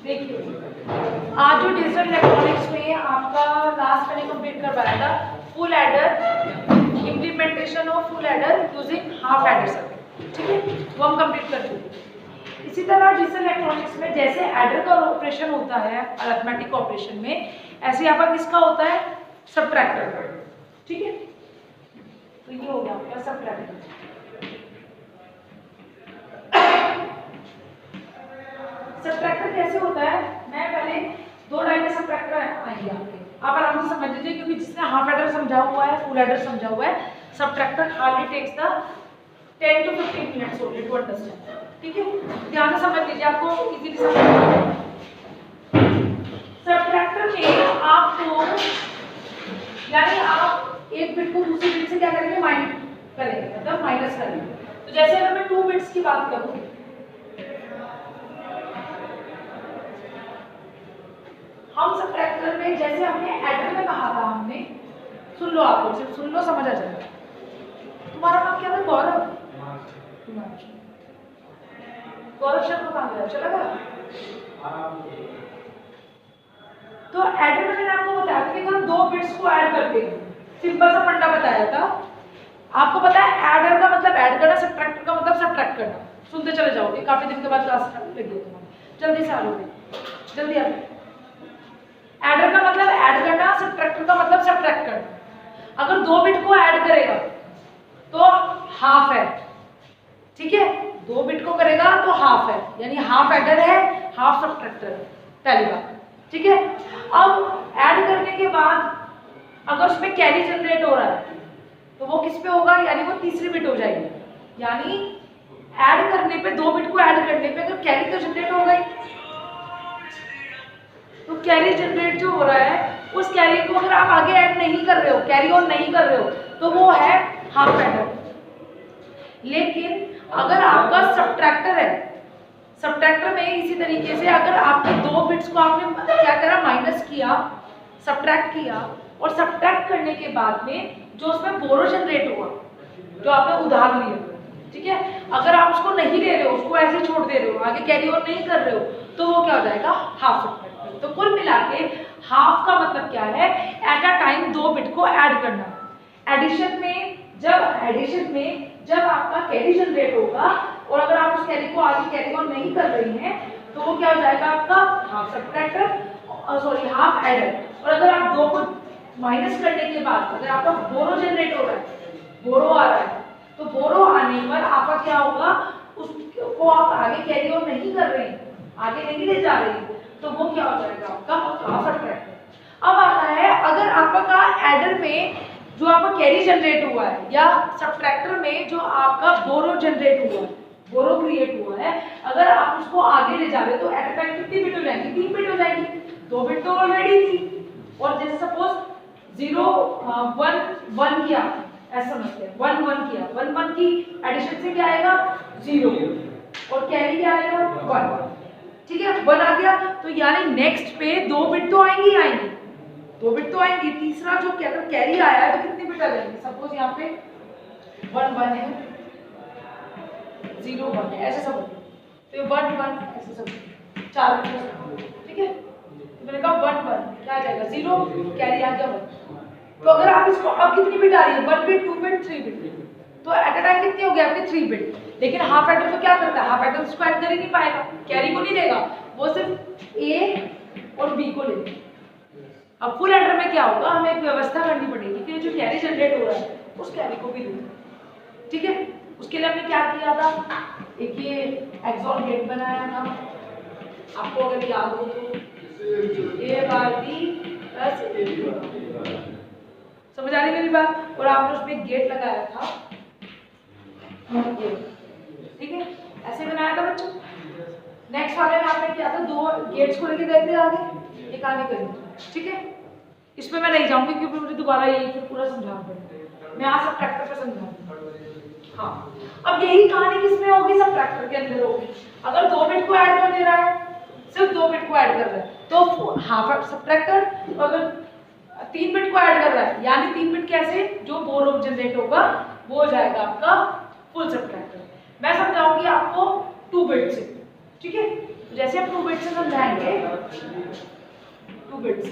देखिए आज जो डिजिटल इलेक्ट्रॉनिक्स में आपका लास्ट मैंने कंप्लीट करवाया था full adder implementation of full adder using half adder circuit, ठीक है, वो हम कंप्लीट कर चुके हैं। इसी तरह डिजिटल इलेक्ट्रॉनिक्स में जैसे एडर का ऑपरेशन होता है अरिथमेटिक ऑपरेशन में, ऐसे यहाँ पर किसका होता है, सबट्रैक्टर का, ठीक है। तो ये हो गया आपका सबट्रैक्टर। सबट्रैक्टर कैसे होता है, मैं पहले दो टाइप के सबट्रैक्टर आएंगे आपके, आप आराम से समझ लीजिए, क्योंकि जिसने हाफ एडर समझा हुआ है, फुल एडर समझा हुआ है, subtractor hardly takes the 10 to 15 minutes only to understand, ठीक है। ध्यान से समझ लीजिए, आपको इजीली समझ आएगा। सबट्रैक्टर में आपको यानी आप एक बिट को दूसरे बिट से क्या करेंगे, माइनस करेंगे, मतलब माइनस करेंगे। तो जैसे अगर मैं 2 बिट्स की बात करूं, हम सबट्रैक्टर में जैसे हमने एडर में कहा था, हमने सुन लो, आप लोग सिर्फ सुन लो, समझ आ जाएगा। तुम्हारा नाम क्या था, गौरव? गौरव शर्मा कहाँ गया, चला गया? तो एडर में मैंने आपको बताया कि हम 2 बिट्स को ऐड करते हैं, सिंपल सा फंडा बताया था। आपको पता है एडर का मतलब ऐड करना, सबट्रैक्टर का मतलब सबट्रैक्ट करना। सुनते चले जाओगे, काफी दिन के बाद क्लास लगी है तुम्हारी, जल्दी से आ लोगे, जल्दी आ। एडर का मतलब ऐड करना, सबट्रैक्टर का मतलब सबट्रैक्ट करना। अगर 2 बिट को ऐड करेगा तो हाफ है, ठीक है, 2 बिट को करेगा तो हाफ है, यानी हाफ एडर है, हाफ सबट्रैक्टर है, पहली बात, ठीक है। अब ऐड करने के बाद अगर उसमें कैरी जनरेट हो रहा है तो वो किस पे होगा, यानी वो तीसरी बिट हो जाएगी। यानी ऐड करने पे, 2 बिट को ऐड करने पे अगर कैरी तो जनरेट हो गई, तो कैरी जनरेट जो हो रहा है, उस कैरी को अगर आप आगे ऐड नहीं कर रहे हो, कैरी ऑन नहीं कर रहे हो, तो वो है हाफ एडर। लेकिन अगर आपका सबट्रैक्टर है, सबट्रैक्टर में इसी तरीके से अगर आपके 2 बिट्स को आपने क्या करा, माइनस किया, सबट्रैक्ट किया, और सबट्रैक्ट करने के बाद में जो उसमें बोरो जनरेट हुआ, जो आपने उधार लिया, ठीक है, अगर आप उसको नहीं ले रहे हो, उसको ऐसे छोड़ दे रहे हो, आगे कैरी ऑन नहीं कर रहे हो, तो वो क्या हो जाएगा, हाफ सबट्रैक्टर। तो कुल मिला के हाफ का मतलब क्या है, एट अ टाइम 2 बिट को ऐड करना। एडिशन में जब आपका कैरी जनरेट होगा और अगर आप उस कैरी को आगे कैरी ऑन नहीं कर रही हैं, तो वो क्या हो जाएगा आपका half subtractor, sorry half adder. और अगर आप 2 को माइनस करने के बाद अगर आपका बोरो जनरेट हो रहा है, बोरो आ रहा है, तो बोरो आने पर आपका क्या होगा, उसको आप आगे कैरी ऑन नहीं कर रहे हैं, आगे नहीं ले जा रहे हैं, तो वो क्या हो जाएगा आपका हाफ सबट्रैक्टर। अब आता है अगर आपका एडर में जो आपका कैरी जनरेट हुआ है या सबट्रैक्टर में जो आपका बोरो जनरेट हुआ है, बोरो क्रिएट हुआ है, अगर आप उसको आगे ले जा रहे हो तो एट अ टाइम कितनी बिट हो जाएगी, 3 बिट हो जाएगी। 2 बिट तो ऑलरेडी थी, और जैसे सपोज 0 1 1 किया, ऐसा समझते हैं, 1 1 किया, 1 1 की एडिशन से क्या आएगा, 0, और कैरी क्या आएगा, 1, ठीक है, 1 आ गया। तो यानी नेक्स्ट पे 2 बिट तो आएंगी, 2 बिट तो आएंगी। तीसरा जो अगर कैरी आया है तो कितनी बिट आ जाएगी, सपोज यहाँ पे 1 1 है, 0 1 है, ऐसे सब, तो 1 1 ऐसे सब 4 बिट, ठीक है। तो मैंने कहा 1 1 क्या आ जाएगा, 0, कैरी आ गया 1। तो अगर आप इसको, अब कितनी बिट आ रही है, 1 बिट 2 बिट 3 बिट, तो एट अ टाइम कितनी हो गई आपकी, 3 बिट। लेकिन हाफ एडर तो क्या करता है, हाफ एडर उसको ऐड कर ही नहीं पाएगा, कैरी को नहीं देगा, वो सिर्फ ए और बी को लेगा। अब फुल एडर में क्या होगा, हमें एक व्यवस्था करनी पड़ेगी कि जो कैरी जनरेट हो रहा है उस कैरी को भी देना, ठीक है। उसके लिए हमने क्या किया था, एक ये एक्सॉर गेट बनाया था, आपको अगर याद हो तो, ए बार बी प्लस ए, समझ आ रही मेरी बात। और आपने उसमें गेट लगाया था, ठीक है, ऐसे बनाया था बच्चों। नेक्स्ट वाले में आपने क्या था, 2 गेट्स को लेके गए थे आगे, एक आगे करेंगे, ठीक है। इसमें मैं नहीं जाऊंगी क्योंकि मुझे दोबारा यही फिर पूरा समझाना पड़ेगा, मैं आज सबट्रैक्टर पे समझाऊंगी। हाँ, अब यही कहानी किसमें होगी, सबट्रैक्टर के अंदर होगी। अगर 2 बिट को ऐड कर दे रहा है, सिर्फ 2 बिट को ऐड कर रहा है, तो हाफ सबट्रैक्टर। अगर 3 बिट को ऐड कर रहा है, यानी 3 बिट कैसे, जो बोरो जनरेट होगा वो हो जाएगा आपका फुल सब्ट्रैक्टर। मैं समझाऊंगी आपको 2 बिट से, ठीक है? तो जैसे हम 2 बिट से समझाएंगे, 2 बिट से,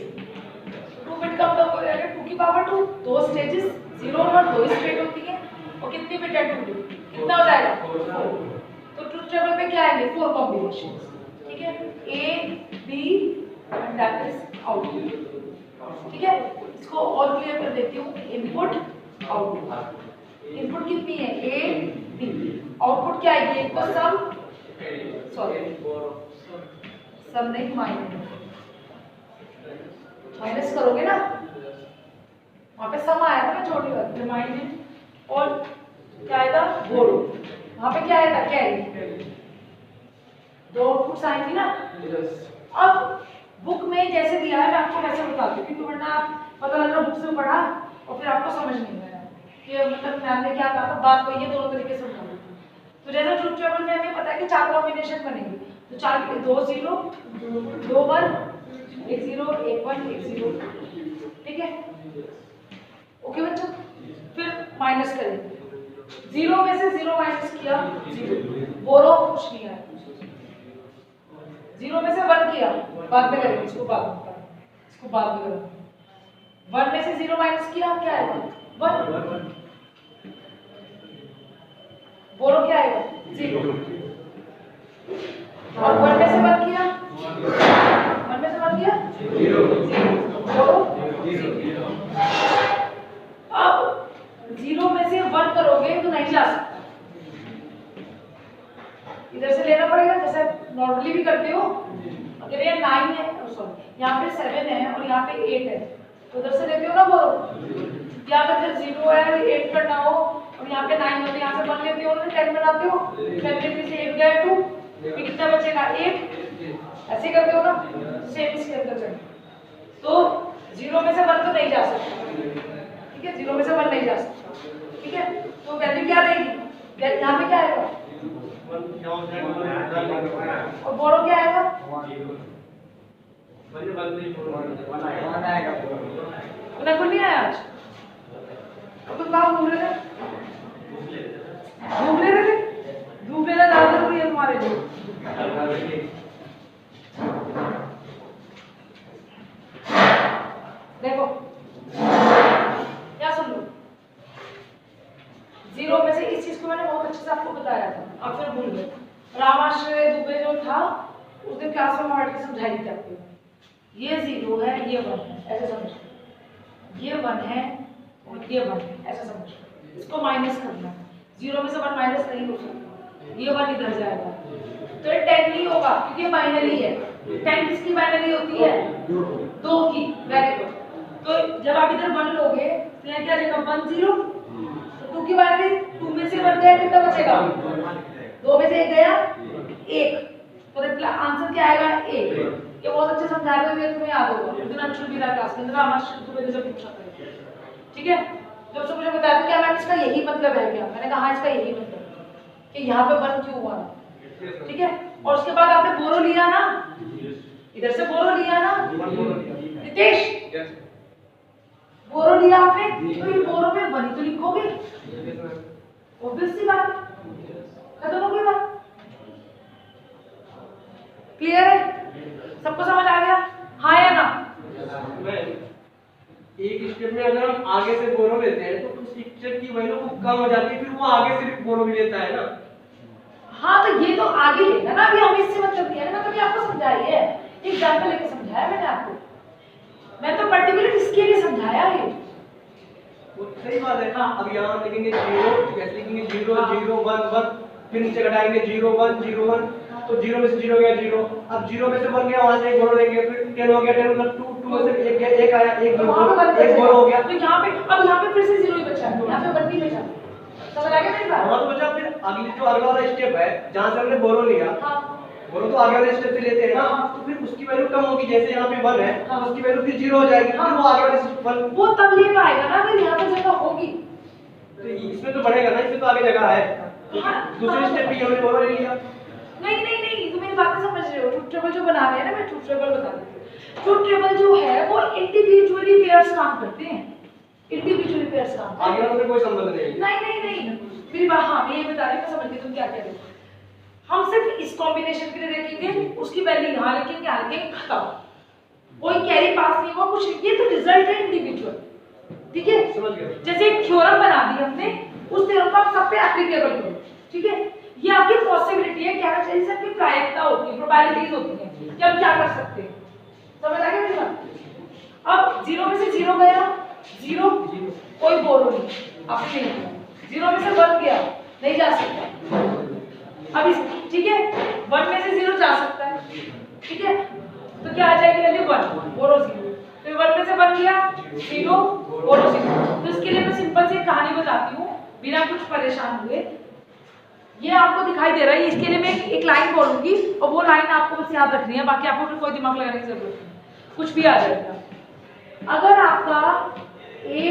2 बिट का मतलब हो जाएगा 2 की पावर 2, 2 स्टेजेस 0 और 1 2 स्टेट होती है, और कितनी बिट है 2 बिट, कितना हो जाएगा 4। तो ट्रूथ टेबल पे क्या आएंगे 4 कॉम्बिनेशन, ठीक है? A B and that is output, ठीक है? इसको और क्लियर कर देती हूँ, इनपुट आउटपुट, इनपुट कितनी है A B, आउटपुट क्या आएगी, एक तो सम, सॉरी सम नहीं माइनस करोगे ना, वहां पे सम आया था ना छोटी बात रिमाइंड, और क्या आएगा बोरो, वहां पे क्या आया था कैरी, 2 आउटपुट्स आएंगी ना। अब बुक में जैसे दिया है मैं आपको वैसे बताती हूँ, क्योंकि वरना आप पता लग रहा बुक से पढ़ा और फिर आपको समझ नहीं आया कि मतलब मैम ने क्या कहा था, बात वही है, दोनों तरीके से बता देती हूँ। तो जैसे ट्रूथ टेबल में हमें पता है कि 4 कॉम्बिनेशन बनेंगे, तो 4 2 0 2 1 1 0 1 1 1 0, ठीक है? ओके बच्चों, फिर माइनस करेंगे, 0 में से 0 माइनस किया 0, बोरो कुछ नहीं आया, 0 में से 1 किया, बाद में करेंगे इसको, बाद में करेंगे इसको, बाद में करेंगे। 1 में से 0 माइनस किया, क्या आएगा 1, बोरो क्या आएगा 0, और 1 में से 1 किया, 1 में से 1 किया 0, बोरो 0। अब 0 में से 1 करोगे तो नहीं जा सकता, इधर से लेना पड़ेगा जैसे नॉर्मली भी करते हो। अगर ये 9 है, सॉरी यहाँ पे 7 है और यहाँ पे 8 है, तो उधर से लेते हो ना बोरो, या अगर 0 है 8 करना हो और यहाँ पे 9 होते, यहाँ से 1 लेते हो ना 10 बनाते हो, 10 में से 8 गया 2, फिर कितना बचेगा 8, ऐसे करते हो ना, सेम इसके अंदर चलें। तो 0 में से 1 तो नहीं जा सकता, ठीक है? 0 में से 1 नहीं जा सकता, ठीक है? तो वैल्यू क्या रहेगी, यहाँ पे क्या आएगा और बोरो क्या आएगा, बिल्कुल नहीं आया आज। अब तुम कहाँ घूम रहे थे, घूम ले रहे थे, घूम लेना ज्यादा जरूरी है तुम्हारे लिए। देखो क्या सुन लो, 0 में से इस चीज को मैंने बहुत अच्छे से आपको बताया था, आप फिर भूल गए। रामाश्रय दुबे जो था उस दिन क्लास में बैठ के समझाई थी आपको, ये 0 है ये 1 है, ऐसे समझो, ये 1 है और ये 1 है, ऐसा समझो। इसको माइनस करना, 0 में से 1 माइनस नहीं हो सकता, ये 1 इधर जाएगा, तो ये 10 नहीं होगा क्योंकि बाइनरी है। 10 किसकी बाइनरी होती है 2 की, वेरी गुड। तो जब आप इधर 1 लोगे तो यहाँ क्या जाएगा 1 0, तो 2 की बाइनरी 2 में से 1 गया, कितना बचेगा 2 में से 1 गया 1, तो आंसर क्या आएगा 1। ये बहुत अच्छे समझा रहे हुए तुम्हें याद होगा, उस दिन अंशु भी था क्लास के अंदर, हमारे तुम्हें जब पूछा था, ठीक है? जब उसने मुझे बताया क्या मैम इसका यही मतलब है क्या, मैंने कहा हाँ इसका यही मतलब है कि यहाँ पे 1 क्यों हुआ, ठीक है? और उसके बाद आपने बोरो लिया ना, इधर से बोरो लिया ना नितेश, बोरो लिया आपने, तो ये बोरो में 1 तो लिखोगे, ऑब्वियस सी बात, खत्म हो गई बात। क्लियर है, सबको समझ आ गया, हाँ या ना? एक स्टेप में अगर हम आगे से बोरो लेते हैं तो उस स्टेप की वैल्यू कम हो जाती है, फिर वो आगे से भी बोरो भी लेता है ना। हाँ तो ये तो आगे लेगा ना, अभी हम इससे मतलब नहीं है ना, मतलब आपको समझाई है, एग्जांपल लेके समझाया मैंने आपको, मैं तो पर्टिकुलर इसके लिए समझाया है। वो सही बात है। हाँ। अब यहाँ हम लिखेंगे 0, कैसे लिखेंगे 0 0 1 1, फिर नीचे घटाएंगे 0 1 0 1, तो 0 में से 0 गया 0, अब 0 में से 1 गया, वहां से एक बोरो लेंगे, फिर 10 हो गया 10 मतलब 2 में से 1 गया 1 आया, एक बोरो हो गया, तो यहाँ पे अब यहाँ पे फिर से 0 ही बचा है, यहाँ पे 1 नहीं बचा, समझ आ गया मेरी बात? हाँ तो बचा, फिर अगली जो अगला वाला स्टेप है जहाँ से हमने बोरो लिया, बोरो तो आगे वाले स्टेप से लेते हैं ना, तो फिर उसकी वैल्यू कम होगी, जैसे यहाँ पे 1 है तो उसकी वैल्यू फिर 0 हो जाएगी, फिर वो आगे वाले स्टेप 1 वो तब ले पाएगा ना अगर यहाँ पे जगह होगी, तो इसमें तो बढ़ेगा ना, इसमें तो आगे जगह है। दूसरे स्टेप पे हमने बोरो ले लिया। नहीं नहीं नहीं, तुम मेरी बातें समझ रहे हो, ट्रूथ टेबल जो बना रहे हैं ना, मैं ट्रूथ टेबल बता देती हूँ। ट्रूथ टेबल जो है वो इंडिविजुअली पेयर्स काम करते हैं, इंडिविजुअली पेयर्स काम करते हैं, आगे वालों से कोई संबंध नहीं। नहीं नहीं नहीं, मेरी बात, हाँ मैं ये बता रही हूँ, मैं समझ गई तुम क्या कह रहे हो। हम सिर्फ इस कॉम्बिनेशन के लिए देखेंगे, उसकी वैल्यू यहाँ लिखेंगे, यहाँ लिखेंगे, खत्म। कोई कैरी पास नहीं हुआ, कुछ नहीं। ये तो रिजल्ट है इंडिविजुअल, ठीक है। समझ गया। जैसे एक थ्योरम बना दी हमने, उस थ्योरम को आप सब पे एप्लीकेबल करो, ठीक है। ये आपकी पॉसिबिलिटी है, क्या चाहिए, सबकी प्रायिकता होती है, प्रोबेबिलिटीज होती है कि हम क्या कर सकते हैं। समझ आ गया मेरी बात? अब 0 में से 0 गया, 0 कोई बोरो नहीं, आपने नहीं किया। 0 में से 1 गया, नहीं जा सकता। अब इस, ठीक है, 1 में से 0 जा सकता है, ठीक है। तो क्या आ जाएगी वैल्यू 1, बोरो 0। फिर 1 में से 1 गया, 0 बोरो 0। तो इसके लिए मैं सिंपल सी कहानी बताती हूँ बिना कुछ परेशान हुए। ये आपको दिखाई दे रहा है, इसके लिए मैं एक लाइन बोलूंगी और वो लाइन आपको बस याद रखनी है, बाकी आपको फिर कोई दिमाग लगाने की जरूरत नहीं, कुछ भी आ जाएगा। अगर आपका a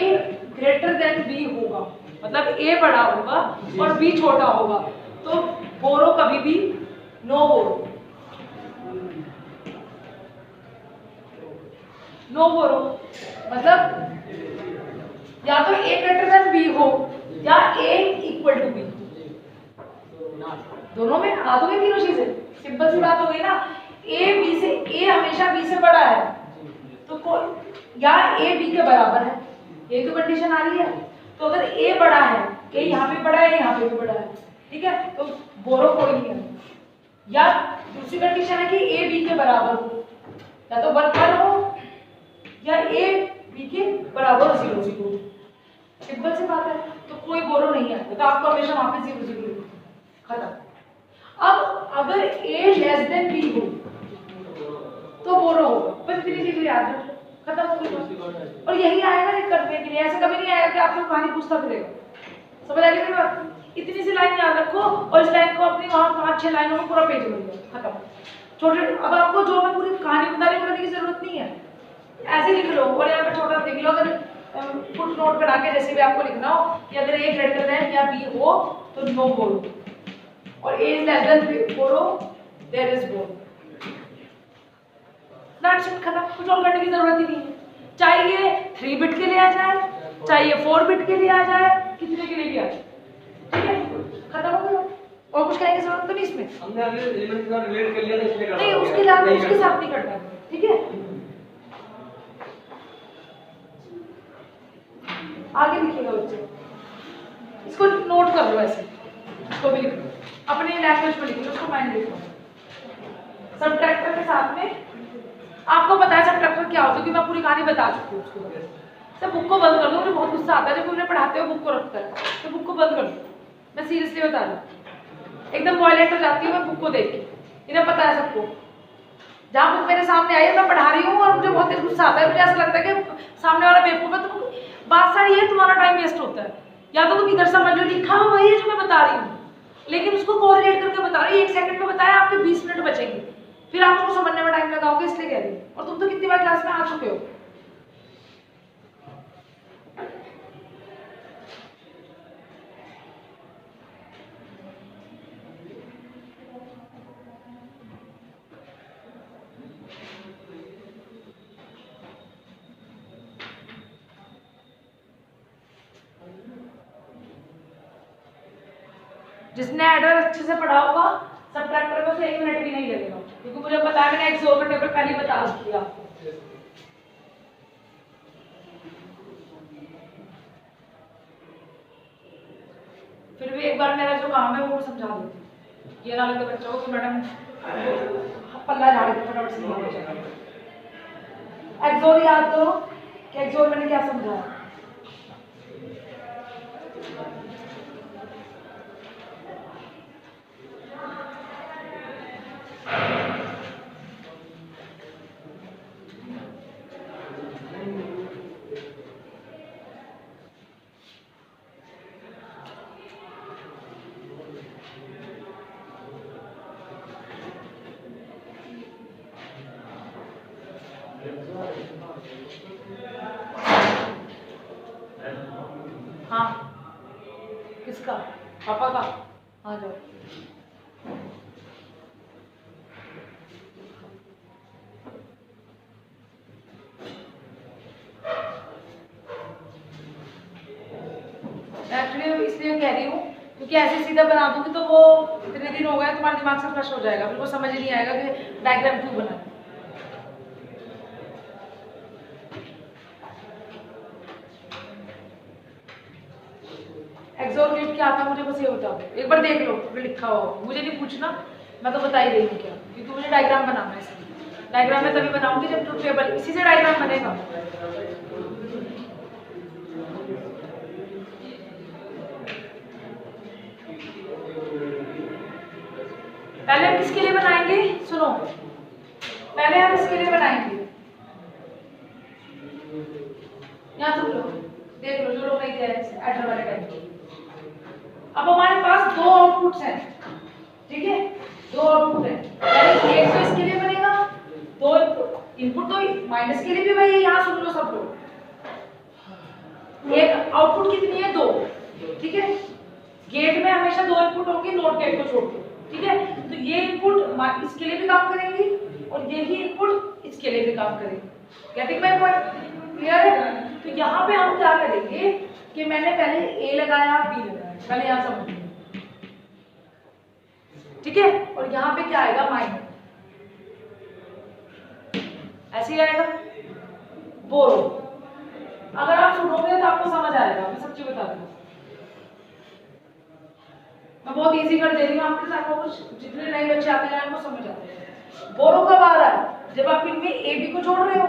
ग्रेटर देन b होगा, मतलब a बड़ा होगा और b छोटा होगा, तो बोरो कभी भी नो बोरो, नो बोरो। मतलब या तो a ग्रेटर देन b हो या a इक्वल टू b, दोनों में आ दोगे तीनों चीजें। सिंपल सी बात हो गई ना। a हमेशा b से बड़ा है, तो या a b के बराबर है, ये तो कंडीशन आ रही है। तो अगर a बड़ा है, a यहाँ पे बड़ा है, यहाँ पे भी बड़ा है, ठीक है, तो बोरो कोई नहीं है। या दूसरी कंडीशन है कि a b के बराबर हो, या तो 1 हो या a b के बराबर 0 0। सिंपल सी बात है, तो कोई बोरो नहीं है, तो आपको हमेशा वहां पे 0 0 खत्म। अब अगर a लेस देन b हो तो बोरो होगा, बस इतनी चीज याद रखो, खत्म हो गई। और यही आएगा ये करने के लिए, ऐसा कभी नहीं आएगा कि आपको कहानी पूछता फिरेगा। समझ आ गई मेरी बात? इतनी सी लाइन याद रखो और इस लाइन को अपनी वहां 5-6 लाइनों में पूरा पेज बन गया, खत्म। छोटे, अब आपको जो मैं पूरी कहानी बता रही हूँ की जरूरत नहीं है, ऐसे लिख लो और यहाँ पे छोटा लिख लो। अगर फुट नोट बना के जैसे भी आपको लिखना हो कि अगर a ग्रेटर देन या b हो तो नो बोरो, और a is less than borrow, there is borrow. That's it, खत्म। कुछ और करने की जरूरत ही नहीं है। चाहे ये 3 बिट के लिए आ जाए, चाहे ये 4 बिट के लिए आ जाए, कितने के लिए भी आ जाए, ठीक है, खत्म हो गया। और कुछ कहने की जरूरत तो नहीं इसमें। हमने अगले एलिमेंट का रिलेट कर लिया तो इसलिए नहीं, उसके साथ नहीं करना, ठीक है। आगे लिखिएगा बच्चे, इसको नोट कर लो, ऐसे इसको भी लिख लो, अपने लैंग्वेज में लिख लो, उसको माइंड लिखो। सबट्रैक्टर के साथ में आपको पता है सबट्रैक्टर क्या होता है, क्योंकि मैं पूरी कहानी बता चुकी हूँ उसके बारे में। तो बुक को बंद कर दो, मुझे बहुत गुस्सा आता है जब उन्हें पढ़ाते हो बुक को रखता है, तो बुक को बंद कर दो। मैं सीरियसली बता रही हूँ, एकदम वॉयलेट हो जाती हूँ मैं बुक को देख के, इन्हें पता है सबको। जहाँ बुक मेरे सामने आई है, मैं पढ़ा रही हूँ और मुझे बहुत तेज गुस्सा आता है, मुझे ऐसा लगता है कि सामने वाला बेवकूफ है। तो बात सारी है, तुम्हारा टाइम वेस्ट होता है, या तो तुम इधर समझ लो, लिखा हुआ वही है जो मैं बता रही हूँ, लेकिन उसको कोरिलेट करके बता रही हूँ। 1 सेकंड में बताया, आपके 20 मिनट बचेंगे, फिर आप उसको समझने में टाइम लगाओगे, इसलिए कह रही हूँ। और तुम तो कितनी बार क्लास में आ चुके हो। जिसने एडर अच्छे से पढ़ा होगा, सबट्रैक्टर में से 1 मिनट भी नहीं लगेगा, क्योंकि मुझे पता है, मैंने XOR का टेबल पहले बता दिया आपको। फिर भी एक बार मेरा जो काम है वो समझा देती, ये ना लगे बच्चों को कि मैडम पल्ला झाड़ के फटाफट से हो जाएगा। XOR याद करो कि XOR मैंने क्या समझाया। हाँ, किसका? पापा का? आ जाओ। एक्चुअली इसलिए कह रही हूँ क्योंकि ऐसे सीधा बना दूंगी तो वो इतने दिन हो गए तुम्हारे दिमाग से फ्लश हो जाएगा, फिर वो समझ ही नहीं आएगा कि डायग्राम क्यों बना। एक्सोर गेट क्या था मुझे बस ये बताओ, एक बार देख लो अगर लिखा हो, मुझे नहीं पूछना, मैं तो बता ही रही हूँ क्या, क्योंकि मुझे डायग्राम बनाना है। इसलिए डायग्राम में तभी बनाऊंगी जब ट्रूथ टेबल, इसी से डायग्राम बनेगा। पहले हम किसके लिए बनाएंगे, सुनो, पहले हम इसके लिए बनाएंगे, यहाँ सुन लो, देख लो जो लोग नहीं थे एडर वाले टाइम। अब हमारे पास दो आउटपुट्स हैं, ठीक है, दो आउटपुट है, यानी एक तो इसके लिए बनेगा, दो इनपुट तो माइनस के लिए भी वही है, यहाँ सुन लो सब लोग, एक आउटपुट कितनी है, दो, ठीक है, गेट में हमेशा दो इनपुट होंगे नोट गेट को छोड़ के, ठीक है, तो ये इनपुट इसके लिए भी काम करेंगी और ये ही इनपुट इसके लिए भी काम करेंगे। गेटिंग माय पॉइंट, क्लियर है? तो यहाँ पे हम क्या करेंगे कि मैंने पहले ए लगाया बी लगाया, पहले यहाँ समझिए, ठीक है, और यहाँ पे क्या आएगा माइनस, ऐसे ही आएगा बोरो। अगर आप सुनोगे तो आपको समझ आएगा, मैं सच्ची बता दूँ, मैं बहुत इजी कर दे रही हूँ आपके साथ, कुछ जितने नए बच्चे आते हैं उनको समझ आते हैं। बोरो कब आ रहा है, जब आप इनमें ए बी को जोड़ रहे हो।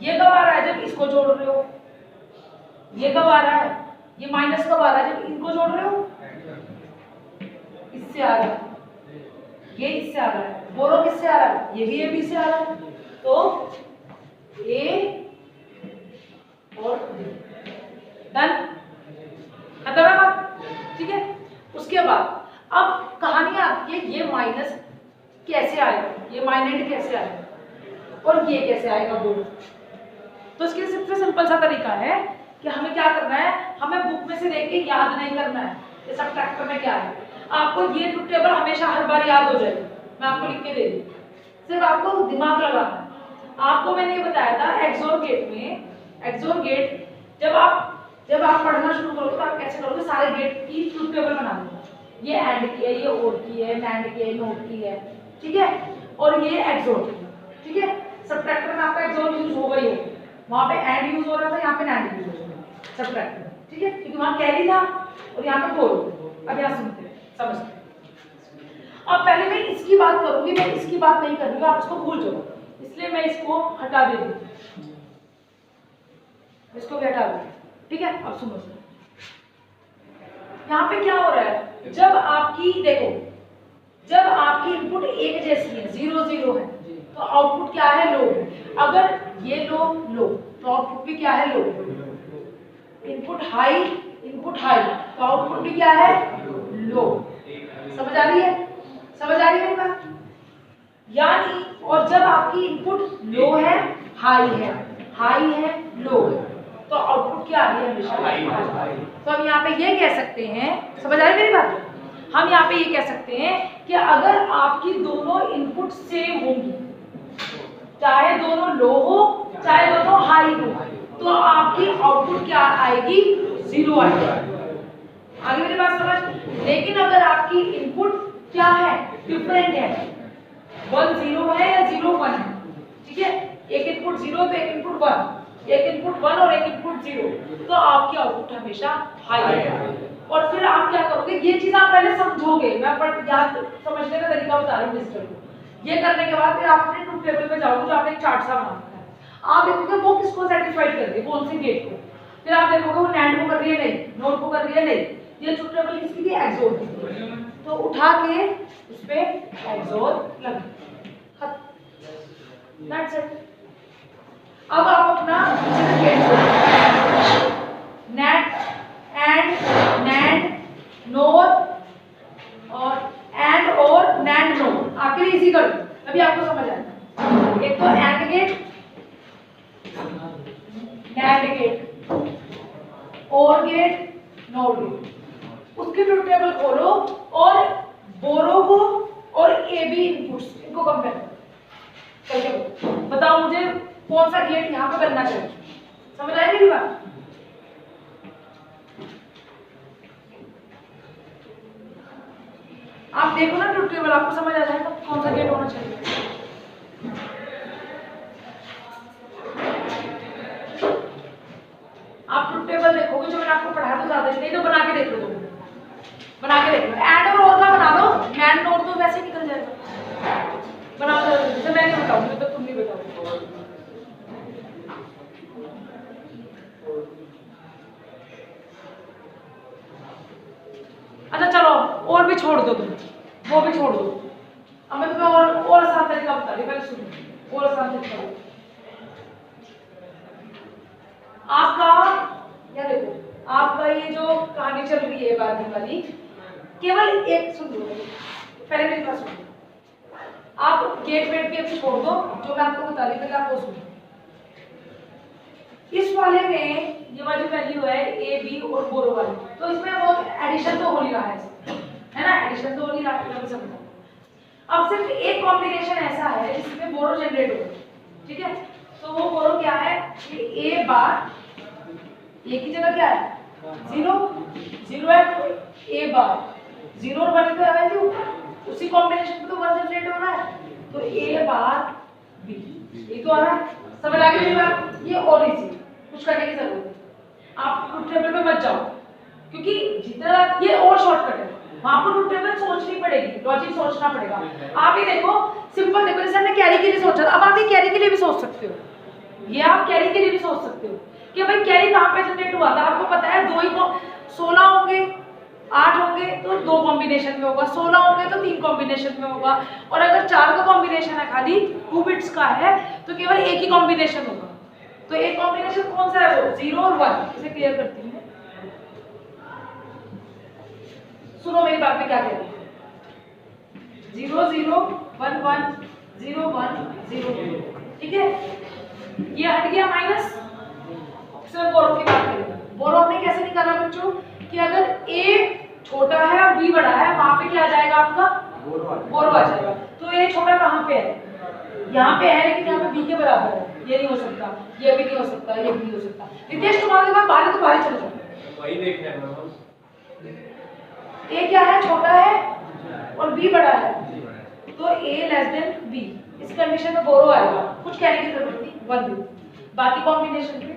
ये कब आ रहा है, जब इसको जोड़ रहे हो। ये कब आ रहा है, ये माइनस कब आ रहा है, जब इनको जोड़ रहे हो। इससे आ रहा है, ये इससे आ रहा है, बोरो किससे आ रहा है, ये भी ए बी से आ रहा है, तो ए और डन, खत्म है बात, ठीक है। उसके बाद अब कहानी आती है, ये माइनस कैसे आएगा, ये माइनस कैसे आएगा और ये कैसे आएगा बोलो। तो इसके लिए सबसे सिंपल सा तरीका है कि हमें क्या करना है, हमें बुक में से देख के याद नहीं करना है ये सबट्रैक्टर में क्या है। आपको ये ट्रूथ टेबल हमेशा हर बार याद हो जाएगी, मैं आपको लिख के दे दी, सिर्फ आपको दिमाग लगाना है। आपको मैंने ये बताया था एक्सोर गेट में, एक्सोर गेट जब आप पढ़ना शुरू करोगे तो आप कैसे करोगे, सारे गेट की ट्रूथ टेबल बना दोगे। ये एंड की है, ये और की है, नैंड की है, नोट की है, ठीक है, और ये एक्सोर की है, ठीक है। सबट्रैक्टर में आपका एक्सोर यूज होगा ही होगा, वहां पे एंड यूज हो रहा था, यहाँ पे नैंड यूज हो रहा है सबट्रैक्टर में, ठीक है, क्योंकि वहां कैरी था और यहाँ पे फोर। अब यहाँ सुनते हैं, समझते हैं। अब पहले मैं इसकी बात करूंगी, मैं इसकी बात नहीं कर रही हूँ, आप इसको भूल जाओ, इसलिए मैं इसको हटा दे दूँ, इसको भी हटा दूँ, ठीक है। अब सुनो, यहाँ पे क्या हो रहा है, जब आपकी देखो, जब आपकी इनपुट एक जैसी है, 0 0 है, तो आउटपुट क्या है, लो है। अगर ये लो लो तो आउटपुट भी क्या है, लो। इनपुट हाई तो आउटपुट भी क्या है, लो। समझ आ रही है, समझ आ रही है बात? यानी और जब आपकी इनपुट लो है, हाई है, लो है, तो आउटपुट क्या आ रही है, हमेशा हाई। तो हम यहाँ पे ये कह सकते हैं, समझ आ रही है मेरी बात? हम यहाँ पे ये कह सकते हैं कि अगर आपकी दोनों इनपुट सेम होंगी, चाहे दोनों लो हो चाहे दोनों हाई हो, तो आपकी आउटपुट क्या आएगी, 0 आएगी। आगे मेरी बात समझ? लेकिन अगर आपकी इनपुट क्या है, डिफरेंट है, 1 0 है या 0 1 है, ठीक है, एक इनपुट 0 तो एक इनपुट 1, एक इनपुट 1 और एक इनपुट 0, तो आपकी आउटपुट हमेशा हाई है। और फिर आप क्या करोगे, ये चीज आप पहले समझोगे, मैं पर याद समझने का तरीका बता रही हूँ डिजिटल को। ये करने के बाद फिर आप अपने ट्रूथ टेबल पे जाओगे, जो आपने एक चार्ट सा बना रखा है, आप देखोगे वो किसको सेटिस्फाइड कर रही है, कौन से गेट को। फिर आप देखोगे वो नैंड को कर रही है, नहीं, नोट को कर रही है, नहीं, ये ट्रूथ टेबल किसकी थी, एक्सोर की थी, तो उठा के उस पे एक्सोर लगा, खत्म, दैट्स इट। अब आप अपना नेट एंड नैंड नोर और एंड और नैंड नोर आपके लिए इजी कर दूं, अभी आपको समझ आएगा। एक तो एंड गेट, नैंड गेट, और गेट, नोर गेट, उसके ट्रूथ टेबल खोलो और बोरो को और ए बी इनपुट्स इनको कंपेयर करके बताओ मुझे कौन सा गेट यहाँ पे बनना चाहिए। समझ आएगी मेरी बात? देखो ना ट्रुथ टेबल, आपको समझ आ जाएगा कौन सा गेट होना चाहिए। आप ट्रुथ टेबल देखोगे जो मैंने आपको पढ़ाया तो ज्यादा नहीं, तो बना के देख लो, बना के देख लो। ऐड और का बना दो, एंड नोट तो वैसे निकल जाएगा। बना दो, जैसे मैं नहीं बताऊंगी तो तुम नहीं बताओगे। अच्छा चलो, और भी छोड़ दो तुम, वो भी छोड़ दो। अब मैं तुम्हें और आसान तरीका बता रही, पहले सुनो, और आसान तरीका। आपका क्या देखो, आपका ये जो कहानी चल रही है बारहवीं वाली, केवल एक सुन लो, पहले मेरी बात सुनो। आप गेट वेट भी अभी छोड़ दो, जो मैं आपको बता रही थी आप वो सुनो। इस वाले में ये वाली वैल्यू है ए बी और बोरो वाली, तो इसमें वो एडिशन तो हो नहीं रहा है ना, एडिशन तो हो नहीं रहा है, समझो। अब सिर्फ एक कॉम्बिनेशन ऐसा है जिसमें बोरो जनरेट हो, ठीक है। तो वो बोरो क्या है कि ए बार, ए की जगह क्या है 0 0 है, तो ए बार 0 और 1 की वैल्यू उसी कॉम्बिनेशन में तो 1 जनरेट हो रहा है, तो ए बार बी, ये तो आ रहा है। समझ आ गई बात? ये और इजी, कुछ करने की जरूरत नहीं। आप ट्रुथ टेबल पे मत जाओ, क्योंकि जितना ये और शॉर्टकट है, वहां पर ट्रुथ टेबल सोचनी पड़ेगी, लॉजिक सोचना पड़ेगा। आप ही देखो, सिंपल देखो, जैसे हमने कैरी के लिए सोचा था, अब आप ये कैरी के लिए भी सोच सकते हो, ये आप कैरी के लिए भी सोच सकते हो कि भाई कैरी कहां पे जनरेट हुआ था। आपको पता है 2 ही 16 होंगे, 8 होंगे तो 2 कॉम्बिनेशन में होगा, 16 होंगे तो 3 कॉम्बिनेशन में होगा, और अगर 4 का कॉम्बिनेशन है, खाली 2 बिट्स का है, तो केवल एक ही कॉम्बिनेशन होगा। तो एक कॉम्बिनेशन कौन सा है, वो 0 और 1। इसे क्लियर करती हूँ, सुनो मेरी बात में क्या कह रही है। 0 0 1 1 0 1 0 2, ठीक है। ये हट गया माइनस। सिर्फ बोरो की बात करें, बोरो हमने कैसे निकाला बच्चों कि अगर ए छोटा है और बी बड़ा है, वहां पे क्या आ जाएगा आपका बोरो आ जाएगा। तो ए छोटा कहाँ पे है, यहाँ पे है, लेकिन यहाँ पे बी के बराबर है, ये नहीं हो सकता, ये भी नहीं हो सकता, ये भी नहीं हो सकता। नितेश तुम्हारे पास बाहर तो बाहर चले जाओ, वही देखना है। ए क्या है, छोटा है और बी बड़ा है, तो ए लेस देन बी, इस कंडीशन में बोरो आएगा, कुछ कहने की जरूरत नहीं, 1 बी, बाकी कॉम्बिनेशन पे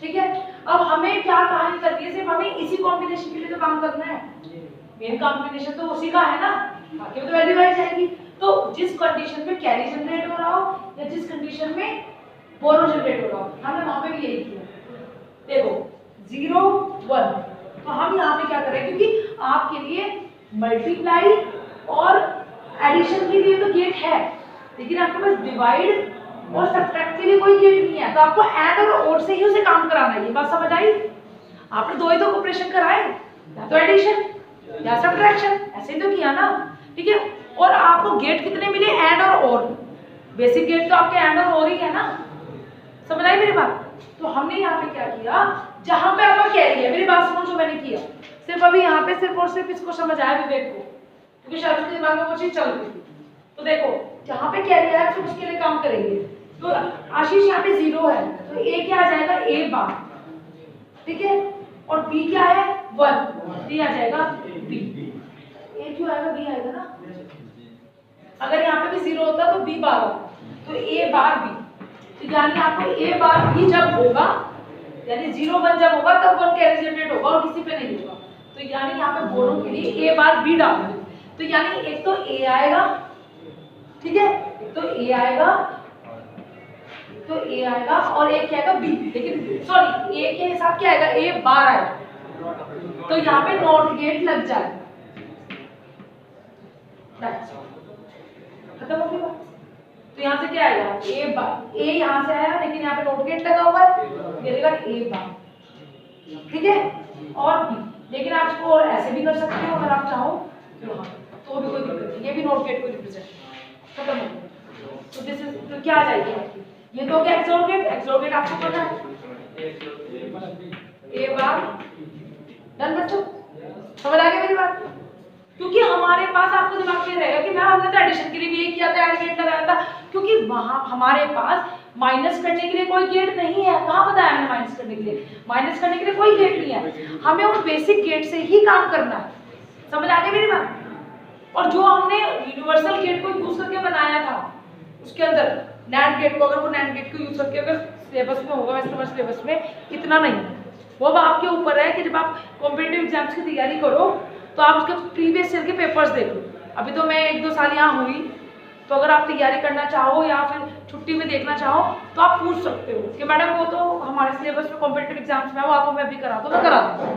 ठीक है। अब हमें क्या कहानी करनी है, सिर्फ हमें इसी कॉम्बिनेशन के लिए तो काम करना है, मेन कॉम्बिनेशन तो उसी का है ना, बाकी तो वैल्यू आ जाएगी। तो जिस कंडीशन में कैरी जनरेट हो रहा हो या जिस कंडीशन में बोरो जनरेट हो रहा हो, हमने वहां पे भी यही किया। देखो 0 1, तो हम यहाँ पे क्या कर रहे हैं, क्योंकि आपके लिए मल्टीप्लाई और एडिशन के लिए तो गेट है, लेकिन आपके पास डिवाइड और सब्ट्रैक्ट के लिए कोई गेट नहीं है, तो आपको ऐड और से ही उसे काम कराना है। ये बात समझ आई? आपने 2 ही तो ऑपरेशन कराए, या तो एडिशन या सब्ट्रैक्शन, ऐसे ही तो किया ना, ठीक है। और आपको गेट कितने मिले, ऐड और बेसिक गेट तो आपके ऐड और ही है ना, समझ आई मेरी बात? तो हमने यहाँ पे क्या किया, जहां पे आपका कैरी है, मेरी बात सुनो जो मैंने किया, सिर्फ अभी यहाँ पे सिर्फ और सिर्फ इसको समझ आया विवेक को, क्योंकि शायद उसके दिमाग में वो चीज चल रही थी। तो देखो जहां पे कैरी है फिर उसके लिए काम करेंगे। तो आशीष यहाँ पे 0 है, तो ए क्या आ जाएगा, ए बार, ठीक है, और बी क्या है 1, डी आ जाएगा बी। ए क्यों आएगा, बी आएगा ना, अगर यहाँ पे भी 0 होता तो बी बार होता, तो ए बार बी, तो यानी आपको ए बार बी जब होगा, यानी 0 1 जब होगा तब 1 कैरी जनरेट होगा और किसी पे नहीं होगा। तो यानी यहाँ पे बोरो के लिए ए बार बी डाल दो, तो यानी एक तो ए आएगा, ठीक है, एक तो ए आएगा, तो ए आएगा और एक क्या आएगा बी, लेकिन सॉरी ए के हिसाब क्या आएगा, ए बार आएगा, तो यहाँ पे नॉट गेट लग जाएगा, खत्म हो गई बात। तो यहाँ से क्या आएगा, ए बार, ए यहाँ से आया लेकिन यहाँ पे नॉट गेट लगा हुआ है, ये देगा ए बार, ठीक है, और बी, लेकिन आप इसको और ऐसे भी कर सकते हो अगर आप चाहो तो भी कोई दिक्कत नहीं, ये भी नॉट गेट को रिप्रेजेंट, खत्म हो गया। तो दिस इज, तो क्या आ जाएगी आपकी, ये तो क्या एक्सोर गेट आपको पता है, ए बार डन बच्चों, समझ आ गई मेरी बात? क्योंकि हमारे पास आपको दिमाग में रहेगा कि मैं हमने तो एडिशन के लिए भी ये किया था, ऐड गेट लगाया था, क्योंकि वहां हमारे पास माइनस करने के लिए कोई गेट नहीं है। कहाँ बताया मैंने माइनस करने के लिए, माइनस करने के लिए कोई गेट नहीं है, हमें उन बेसिक गेट से ही काम करना है। समझ आ गई मेरी बात? और जो हमने यूनिवर्सल गेट को यूज करके बनाया था उसके अंदर नैंड गेट को, अगर वो नैंड गेट को यूज करके अगर सिलेबस में होगा, वैसे तुम्हारे सिलेबस में इतना नहीं है, वो अब आपके ऊपर है कि जब आप कॉम्पिटिटिव एग्जाम्स की तैयारी करो तो आप उसके प्रीवियस ईयर के पेपर्स देखो। अभी तो मैं 1-2 साल यहाँ हुई, तो अगर आप तैयारी करना चाहो या फिर छुट्टी में देखना चाहो तो आप पूछ सकते हो कि मैडम वो तो हमारे सिलेबस में कॉम्पिटिटिव एग्जाम्स में वो आप हमें अभी करा दो, मैं करा दूँ,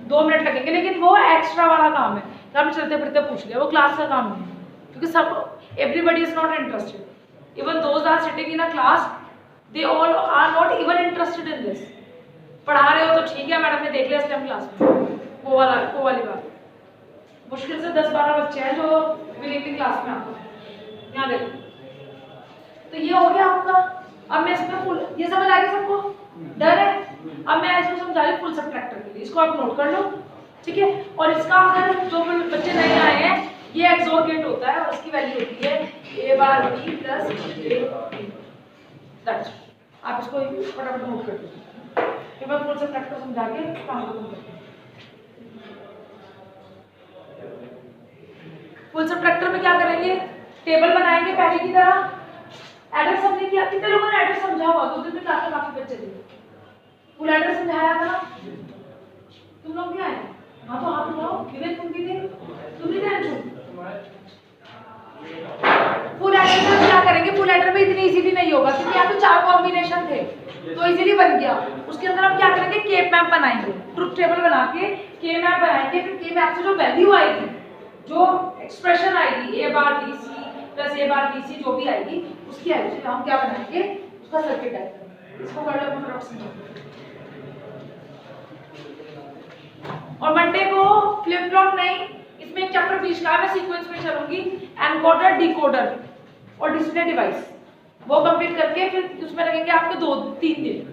2 मिनट लगेंगे, लेकिन वो एक्स्ट्रा वाला काम है, हम चलते फिरते पूछ लिया, वो क्लास का काम नहीं है, क्योंकि सब everybody is not interested, even those are sitting in a class they all are not even interested in this. पढ़ा रहे हो तो ठीक है, मैडम ने देख लिया स्टेम क्लास में, वो वाली बात। मुश्किल से 10-12 बच्चे हैं जो विलिंग क्लास में आते हैं, यहाँ देखो। तो ये हो गया आपका। अब मैं इसमें फुल, ये समझ आ गया सबको? डर है? अब मैं इसको समझा रही फुल सबट्रैक्टर के लिए, इसको आप नोट कर लो, ठीक है। और इसका अगर जो बच्चे नहीं आए हैं, ये एक्सोर गेट होता है और इसकी वैल्यू होती है a bar b plus a। That's, आप इसको फटाफट नोट कर लो। फिर मैं फुल सबट्रैक्टर समझा के काम खत्म करती हूँ। फुल सबट्रैक्टर में क्या करेंगे? टेबल बनाएंगे पहले की तरह। एडर समझने किया, कितने लोगों ने एडर समझा हुआ? 2 दिन में काफी बच्चे थे। फुल एडर समझाया था ना? तुम लोग भी आए? हाँ तो हाथ उठाओ। विवेक तुम भी थे? तुम भी थे अंशु? फुल एडर में क्या करेंगे? फुल एडर में इतनी इजीली नहीं होगा क्योंकि यहाँ पे 4 कॉम्बिनेशन थे, तो इजीली बन गया। उसके अंदर हम क्या करेंगे? के मैप बनाएंगे, ट्रुथ टेबल बना के के मैप बनाएंगे। फिर के मैप से जो वैल्यू आएगी, जो एक्सप्रेशन आएगी a bar b c plus a bar b c जो भी आएगी, उसकी हेल्प से हम क्या बनाएंगे? उसका सर्किट डायग्राम। इसको कर लो फटाफट समझो। और मंडे को फ्लिप फ्लॉप नहीं, इसमें एक चैप्टर बीच का मैं सीक्वेंस में चलूंगी, एनकोडर, डिकोडर और डिस्प्ले डिवाइस, वो कंप्लीट करके फिर उसमें लगेंगे आपके 2-3 दिन।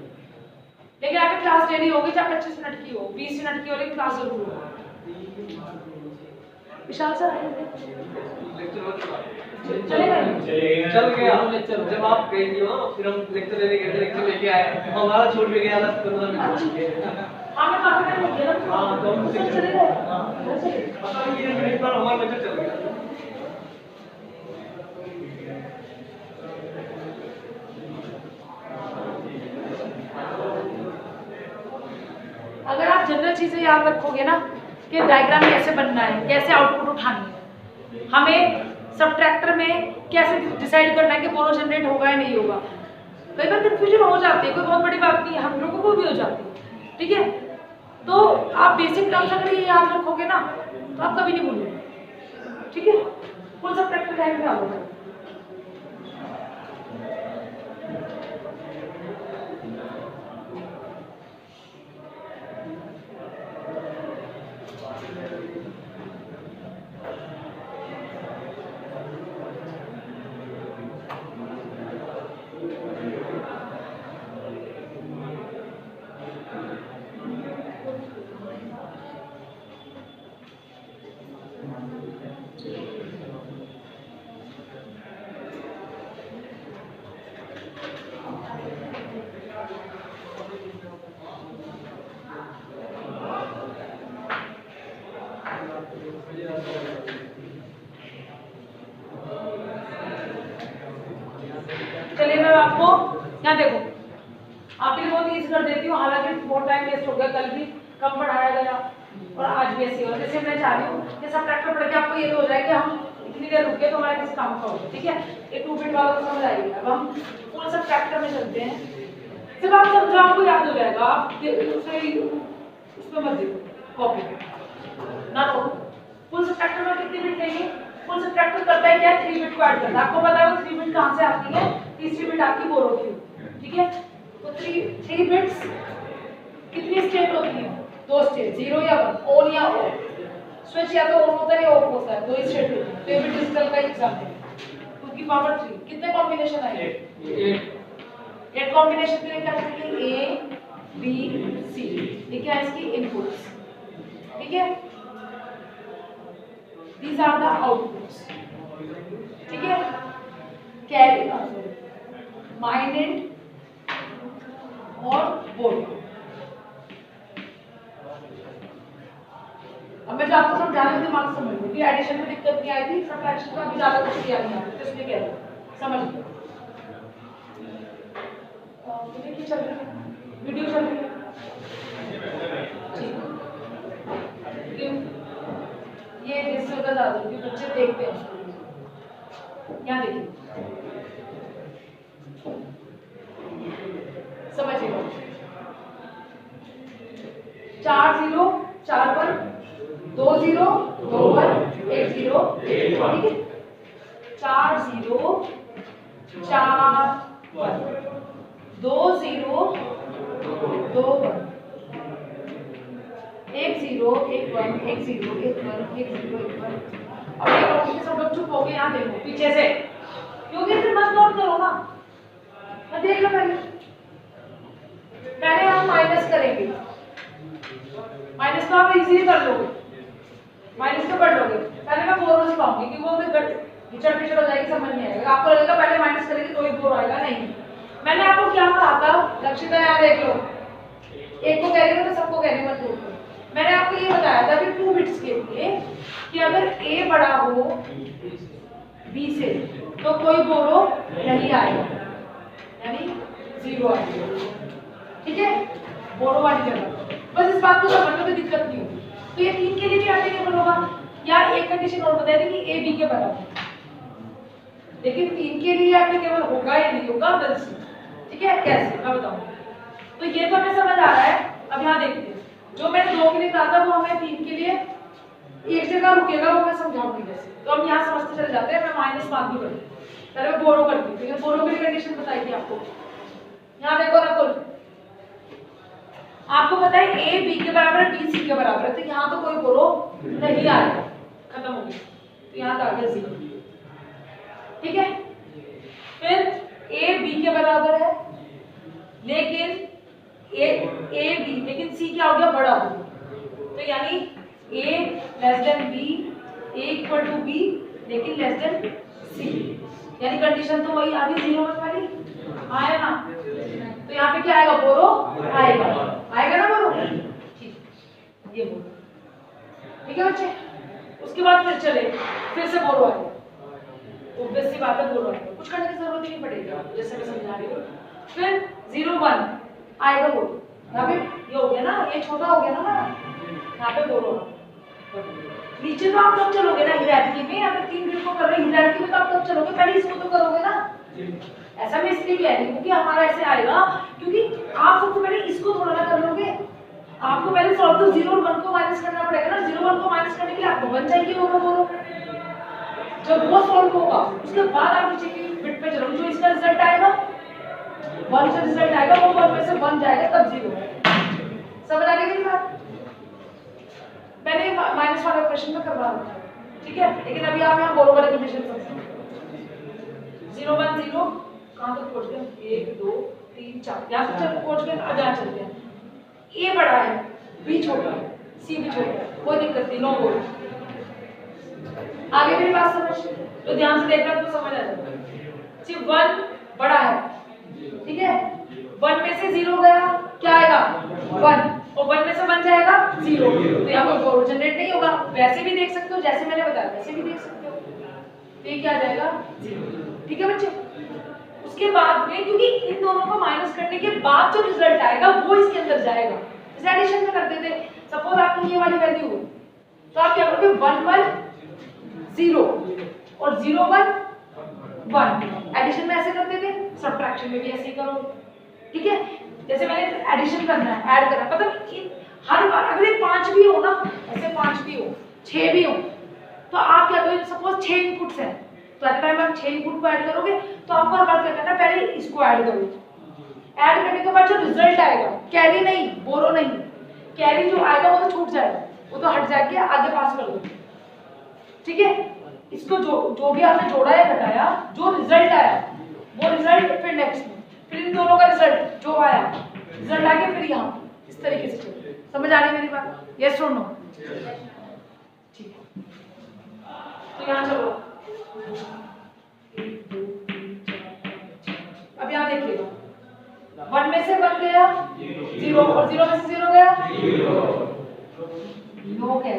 लेकिन आपकी क्लास डेली होगी, चाहे 25 मिनट की हो, 20 मिनट की हो, लेकिन क्लास जरूर होगी। विशाल सर चल गया जब आप गई थी वहाँ, फिर हम लेक्चर लेने गए थे, लेक्चर लेके आए, हमारा छूट भी गया 10-15 मिनट। हाँ मैं काफी टाइम हो गया ना। हाँ तो हम चले गए। पता नहीं ये मिनट पर हमारा लेक्चर चल गया। अगर आप जनरल चीजें याद रखोगे ना कि डायग्राम कैसे बनना है, कैसे आउटपुट उठानी है, हमें सबट्रैक्टर में कैसे डिसाइड करना है कि बोरो जनरेट होगा या नहीं होगा। कई बार कंफ्यूजन हो जाती है, कोई बहुत बड़ी बात नहीं है, हम लोगों को भी हो जाती है, ठीक है। तो आप बेसिक टर्म्स अगर ये याद रखोगे ना तो आप कभी नहीं भूलोगे, ठीक है। फुल सबट्रैक्टर टाइम में आओगे। चलिए मैं आपको यहाँ देखो, आपके लिए बहुत ईजी कर देती हूँ, हालांकि बहुत टाइम वेस्ट हो गया, कल भी कम पढ़ाया गया और आज भी ऐसे हो। जैसे मैं चाह रही हूँ कि सबट्रैक्टर पढ़ के आपको ये तो हो जाए कि हम इतनी देर रुके तो हमारा किस काम का होगा, ठीक है। एक 2 बिट वाला तो समझ आएगी। अब हम फुल सबट्रैक्टर में चलते हैं, जब आप समझो आपको याद हो जाएगा, आप उसमें मत देखो कॉपी ना। तो फुल सबट्रैक्टर में कितनी बिट लेंगे? फुल सबट्रैक्टर करता है क्या? 3 बिट को ऐड करता है। आपको पता है वो 3 बिट कहाँ से आती है? तीसरी बिट आपकी बोरो की, ठीक है। तो 3 बिट्स कितनी स्टेट होती है? 2 स्टेट, 0 या 1, ऑन या ऑफ। स्विच या तो ऑन होता है या ऑफ होता है, 2 स्टेट होती है। तो ये भी डिजिटल का एग्जांपल है। 2 की पावर 3 कितने कॉम्बिनेशन आएंगे? 8 कॉम्बिनेशन के लिए क्या करेंगे? A B C, ये क्या है इसकी इनपुट्स, ठीक है। These are the outputs, ठीक है। कैरी, माइंडेड और बोर्ड। अब मैं जो आपको समझाने में दिमाग समझ लो कि एडिशन में दिक्कत नहीं आई थी, सब्ट्रैक्शन का भी ज्यादा कुछ किया नहीं आता, तो इसलिए कह रहे समझ लो। देखिए चल रही है वीडियो चल रही है ठीक। ये डिजिटल का ज्यादा क्योंकि बच्चे देखते हैं उसको। यहाँ देखिए समझिएगा 4 0 4 1 2 0 2 1 1 0 ठीक है 4 0 4 1 2 0 2 1 1 0 1 1 1 0 1 1 1 0 1 1। अब ये बाकी सब लोग चुप हो गए, यहाँ देखो पीछे से क्योंकि फिर मत नोट करो ना, मैं देख लो पहले हम माइनस करेंगे, माइनस तो आप इजीली कर लोगे, माइनस तो कर लोगे। पहले मैं बोरो सिखाऊंगी कि वो गिचड़ पिचड़ हो जाएगी, समझ नहीं आएगा। आपको लगेगा पहले माइनस करेंगे तो ही बोरो आएगा, नहीं। मैंने आपको क्या कहा था लक्षिता, यहाँ देख लो, एक को कह रही हूँ तो सबको कहने मत दो। मैंने आपको ये बताया था कि 2 बिट्स के लिए कि अगर a बड़ा हो b से तो कोई बोरो नहीं आएगा, यानी 0 आएगा, ठीक है, बोरो वाली जगह। बस इस बात को समझने में दिक्कत नहीं होगी। तो ये 3 के लिए भी एप्लीकेबल होगा। या एक कंडीशन और बताई थी कि a b के बराबर, लेकिन 3 के लिए एप्लीकेबल होगा या नहीं होगा गलत, ठीक है। कैसे मैं बताऊंगा। तो ये तो हमें समझ आ रहा है। अब यहाँ देखते हैं, जो मैंने 2 के लिए कहा था वो हमें 3 के लिए एक जगह रुकेगा, वो मैं समझाऊंगी कैसे। तो हम यहाँ समझते चले जाते हैं। मैं माइनस बात भी करूँ, पहले मैं बोरो करती हूँ, तो बोरो की कंडीशन बताई थी आपको। यहाँ देखो ना, कुल आपको पता है a b के बराबर b c के बराबर है, तो यहाँ तो कोई बोरो नहीं आएगा, खत्म हो गया। तो यहाँ आ गया 0, ठीक है। फिर a b के बराबर है, लेकिन a b लेकिन c क्या हो गया, बड़ा हो गया। तो यानी a less than b, a equal to b लेकिन लेस देन c, यानी कंडीशन तो वही आ गई 0 वाली, आया ना। तो यहाँ पे क्या आएगा, बोरो आएगा, आएगा ना बोरो, ठीक, ये बोरो, ठीक है बच्चे। उसके बाद फिर चले, फिर से बोरो आएगा, ऑब्वियस सी बात है बोरो आएगा, कुछ करने की जरूरत ही नहीं पड़ेगी, जैसे मैं समझा रही हूँ। फिर 0 1 आएगा बोरो, यहाँ पे ये हो गया ना, ये छोटा हो गया ना, यहाँ पे बोरो। नीचे तो आप कब चलोगे ना हिरार्की में, अगर 3 बिट को कर रहे हैं हिरार्की में तो आप कब चलोगे, पहले इसको तो करोगे ना। ऐसा मैं इसलिए कह रही हूँ क्योंकि हमारा ऐसे आएगा, क्योंकि आप सबसे पहले इसको थोड़ा ना कर लोगे, आपको पहले सॉल्व तो 0 और 1 को माइनस करना पड़ेगा ना। 0 1 को माइनस करने के लिए आपको 1 चाहिए होगा बोरो। जब वो सॉल्व होगा उसके बाद आप नीचे की बिट पे चलोगे, जो इसका रिजल्ट आएगा 1 से रिजल्ट आएगा, वो 1 में से 1 जाएगा तब 0। समझ आ गई मेरी बात। मैंने माइनस वाला क्वेश्चन में करवा रहा था, ठीक है, लेकिन अभी आप यहाँ बोरो वाले कंडीशन समझो। 0 1 0 कहाँ तक पहुँच गए, 1 2 3 4 यहाँ तक चल पहुँच गए। अब यहाँ चलते हैं, a बड़ा है, b छोटा है, c भी छोटा है, कोई दिक्कत नहीं, नो बोरो। आगे मेरी बात समझ, तो ध्यान से देखना तो समझ आ जाएगा। सिर्फ 1 बड़ा है, ठीक है, 1 में से 0 गया, क्या आएगा 1, और 1 में से 1 जाएगा 0, तो यहाँ पर बोरो जनरेट नहीं होगा। वैसे भी देख सकते हो, जैसे मैंने बताया वैसे भी देख सकते हो, तो ये क्या आ जाएगा 0, ठीक है बच्चे। उसके बाद में क्योंकि इन दोनों को माइनस करने के बाद जो रिजल्ट आएगा वो इसके अंदर जाएगा, जैसे एडिशन में करते थे। सपोज आपको ये वाली वैल्यू हो, तो आप क्या करोगे 1 1 0 और 0 1 1, एडिशन में ऐसे करते थे, सब्ट्रैक्शन में भी ऐसे ही करो, ठीक है। जैसे मैंने एडिशन करना है, ऐड करना है, मतलब हर बार अगर ये 5 भी हो ना, ऐसे 5 भी हो, 6 भी हो, तो आप क्या करोगे, सपोज 6 इनपुट्स हैं, तो एट टाइम आप 6 इनपुट को ऐड करोगे, तो आपको हर बार क्या करना है, पहले इसको ऐड करो। ऐड करने के बाद जो रिजल्ट आएगा, कैरी नहीं, बोरो नहीं, कैरी जो आएगा वो तो छूट जाएगा, वो तो हट जाके आगे पास कर दो, ठीक है। इसको जो भी आपने जोड़ा या घटाया, जो रिजल्ट आया वो रिजल्ट फिर नेक्स्ट में, फिर इन दोनों का रिजल्ट जो आया, रिजल्ट आके फिर यहाँ, इस तरीके से चलो। समझ आ रही मेरी बात, यस और नो, ठीक है। तो यहाँ चलो, अब यहाँ देखिएगा, 1 में से 1 गया 0 और 0 में से 0 गया नो, क्या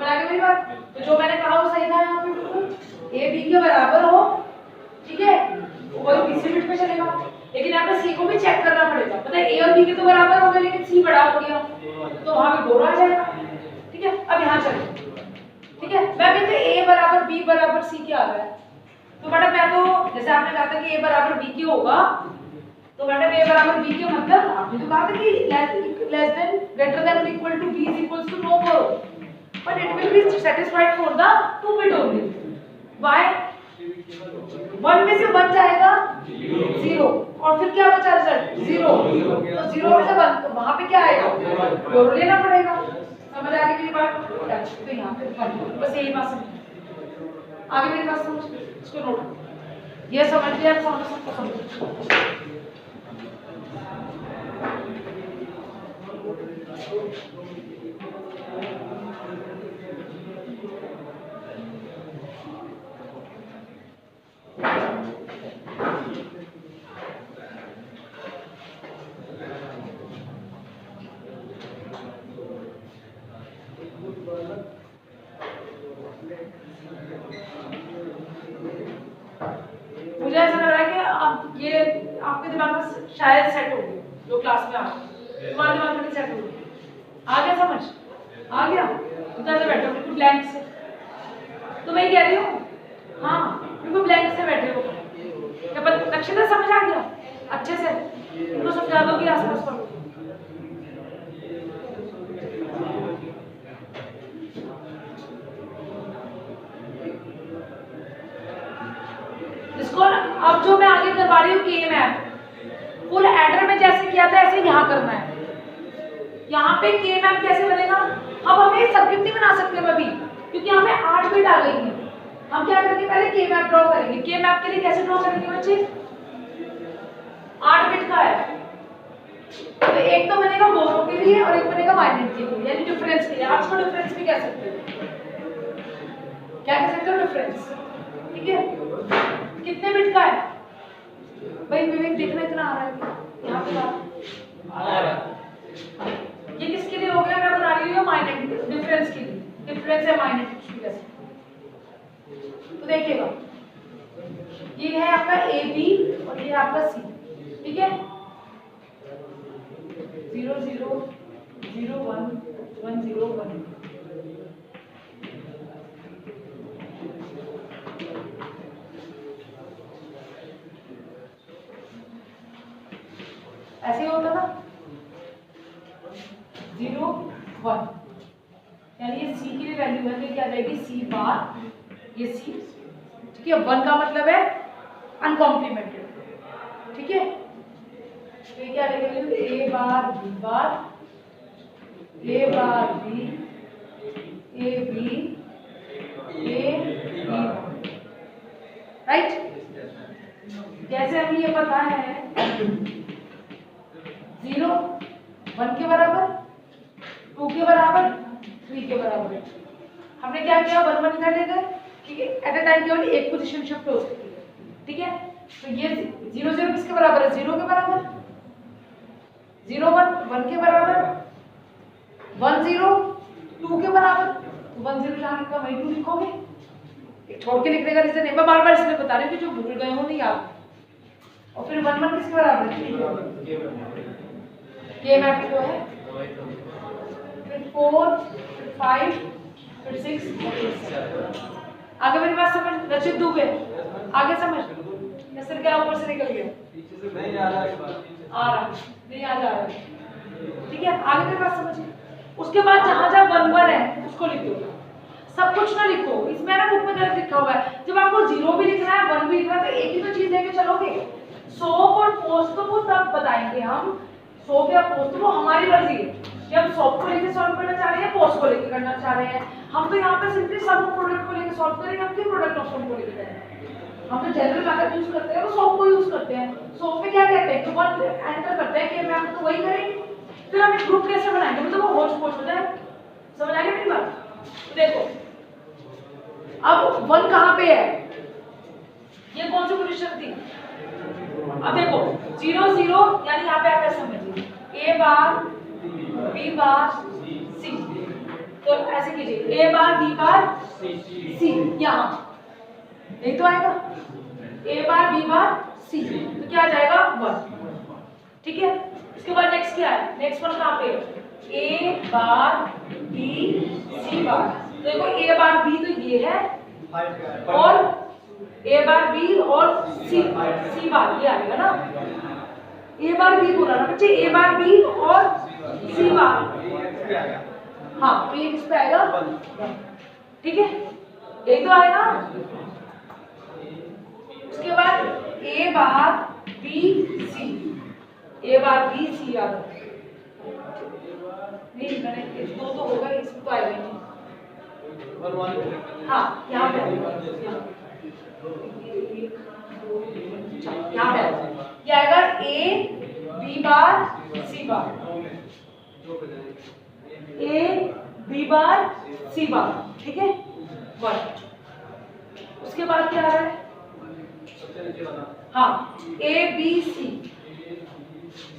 समझ आ गई मेरी बात? तो जो मैंने कहा वो सही था यहाँ पे बिल्कुल, ए बी के बराबर हो, ठीक है, वही तीसरे बिट पे चलेगा। लेकिन यहाँ पे सी को भी चेक करना पड़ेगा, पता है ए और बी के तो बराबर हो गए लेकिन सी बड़ा हो गया, तो वहां पे बोरो आ जाएगा। ठीक है, अब यहाँ चलो, ठीक है, मैं कहते ए बराबर बी बराबर सी क्या आ रहा है, तो मैडम मैं तो जैसे आपने कहा था कि ए बराबर बी के होगा, तो मैडम ए बराबर बी के मतलब आपने तो कहा था कि लेस देन ग्रेटर देन और equal to B is equals to no borrow, but it will be satisfied for the two bit only. Why? 1 में से 1 जाएगा 0 और फिर क्या बचा रिजल्ट 0, तो 0 में से 1 तो वहां पे क्या आएगा, बोरो लेना पड़ेगा। समझ आ गई मेरी बात? तो यहाँ पे बस यही बात समझ आगे मेरी बात समझ, इसको नोट, ये समझ लिया, सबको समझ। मुझे ऐसा लग रहा है कि अब ये आपके दिमाग में शायद सेट हो गया, जो क्लास में आ तुम्हारे दिमाग में सेट हो गया, आ गया समझ, आ गया, उधर से बैठो बिल्कुल ब्लैंक से, तो मैं कह रही हूँ हाँ बिल्कुल ब्लैंक से बैठे हो, क्या नक्शे समझ आ गया अच्छे से, इनको समझा दो कि आसपास पढ़ो। इसको अब जो मैं आगे करवा रही हूँ के मैप, फुल एडर में जैसे किया था ऐसे यहाँ करना है। यहाँ पे के मैप कैसे बनेगा, अब हमें सर्किट नहीं बना सकते अभी, क्योंकि यहाँ पे 8 बिट आ गई है। हम क्या करेंगे, पहले के मैप ड्रॉ करेंगे। के मैप के लिए कैसे ड्रॉ करेंगे बच्चे, 8 बिट का है, तो एक तो बनेगा बोरो के लिए और एक बनेगा माइनर के लिए, यानी डिफरेंस के लिए। आप इसको डिफरेंस भी कह सकते हो, क्या कह सकते हो, डिफरेंस, ठीक है। कितने बिट का है भाई, विवेक देखना इतना आ रहा है यहाँ पे आ रहा है। ये किसके लिए हो गया, मैं बना रही हूँ माइनर डिफरेंस के लिए, डिफरेंस है माइनर कैसे, तो देखिएगा ये है आपका ए बी और ये आपका सी, ठीक है, 0 0 0 1 1 0 1। ऐसे ही होता था 0 1, यानी ये सी की भी वैल्यू है तो क्या आ जाएगी सी बार, ये सी, ठीक है। 1 का मतलब है अनकॉम्प्लीमेंटेड, ठीक है, तो ये क्या रहेगा, A bar B bar, A bar B, A B, A B, right. जैसे हमें ये पता है 0 1 के बराबर, 2 के बराबर, 3 के बराबर, हमने क्या किया 1 1 इधर ले गए, ठीक है, एट अ टाइम केवल एक पोजीशन शिफ्ट हो सकती है, ठीक है। तो ये 0 0 किसके बराबर है, 0 के बराबर, 0 1 1 के बराबर, 1 0 2 के बराबर, तो 1 0 जहाँ लिखा वही 2 लिखोगे, छोड़ के लिखने का रीजन है, मैं बार बार इसलिए बता रही हूँ कि जो भूल गए हो नहीं याद। और फिर 1 1 किसके बराबर है, के मैप जो है, फिर 4 फिर 5 फिर 6 फिर 7। आगे मेरी बात समझ, रचित दुबे आगे समझ, नसर क्या ऊपर से निकल गया, नहीं आ रहा है, आ रहा नहीं आ जा रहा, ठीक है। आगे मेरी बात समझिए, उसके बाद जहां जहां 1 1 है उसको लिख दो, सब कुछ ना लिखो, इसमें ना बुक में गलत लिखा हुआ है। जब आपको 0 भी लिखना है 1 भी लिखना है तो एक ही तो चीज लेके चलोगे। सोप और पोस्ट तो वो तब बताएंगे हम, सोप या पोस्ट वो हमारी मर्जी है कि हम सोप को लेके सॉल्व करना चाह रहे हैं, पोस्ट को लेके करना चाह रहे हैं। हम तो यहाँ पे सिंपली सम प्रोडक्ट को लेके सॉल्व करेंगे, हम क्यों प्रोडक्ट ऑफ सम को लेके करेंगे। हम तो जनरल मेथड यूज करते हैं, वो सोप को यूज करते हैं। सोप में क्या कहते हैं कि 1 एंटर करते हैं कि मैं तो वही करेंगे, फिर हम एक ग्रुप कैसे बनाएंगे, मतलब वो होच पोच हो जाए। समझ आ गया मेरी बात? तो देखो अब 1 कहाँ पे है, ये कौन सी पोजीशन थी, अब देखो 0 0 यानी यहाँ पे आप ऐसा समझिए, ए बार बी बार सी, तो ऐसे कीजिए a bar b bar c, यहाँ यही तो आएगा, a bar b bar c, तो क्या आ जाएगा 1। ठीक है, इसके बाद नेक्स्ट क्या है, नेक्स्ट वन कहाँ पे a बार b c बार, तो देखो a बार b तो ये है और a बार b और c बार ये आएगा ना, a बार b बोला ना बच्चे, a बार b और c बार, हाँ तो ये किस पे आएगा 1। ठीक है, यही तो आएगा। उसके बाद a bar b c, a bar b c आ गया, नहीं मैंने दो तो होगा, इसमें तो आएगा नहीं, हाँ यहाँ पे यहाँ पे ये आएगा a b bar c bar, a b bar c बार, ठीक है 1। उसके बाद क्या आ रहा है, हाँ a b c,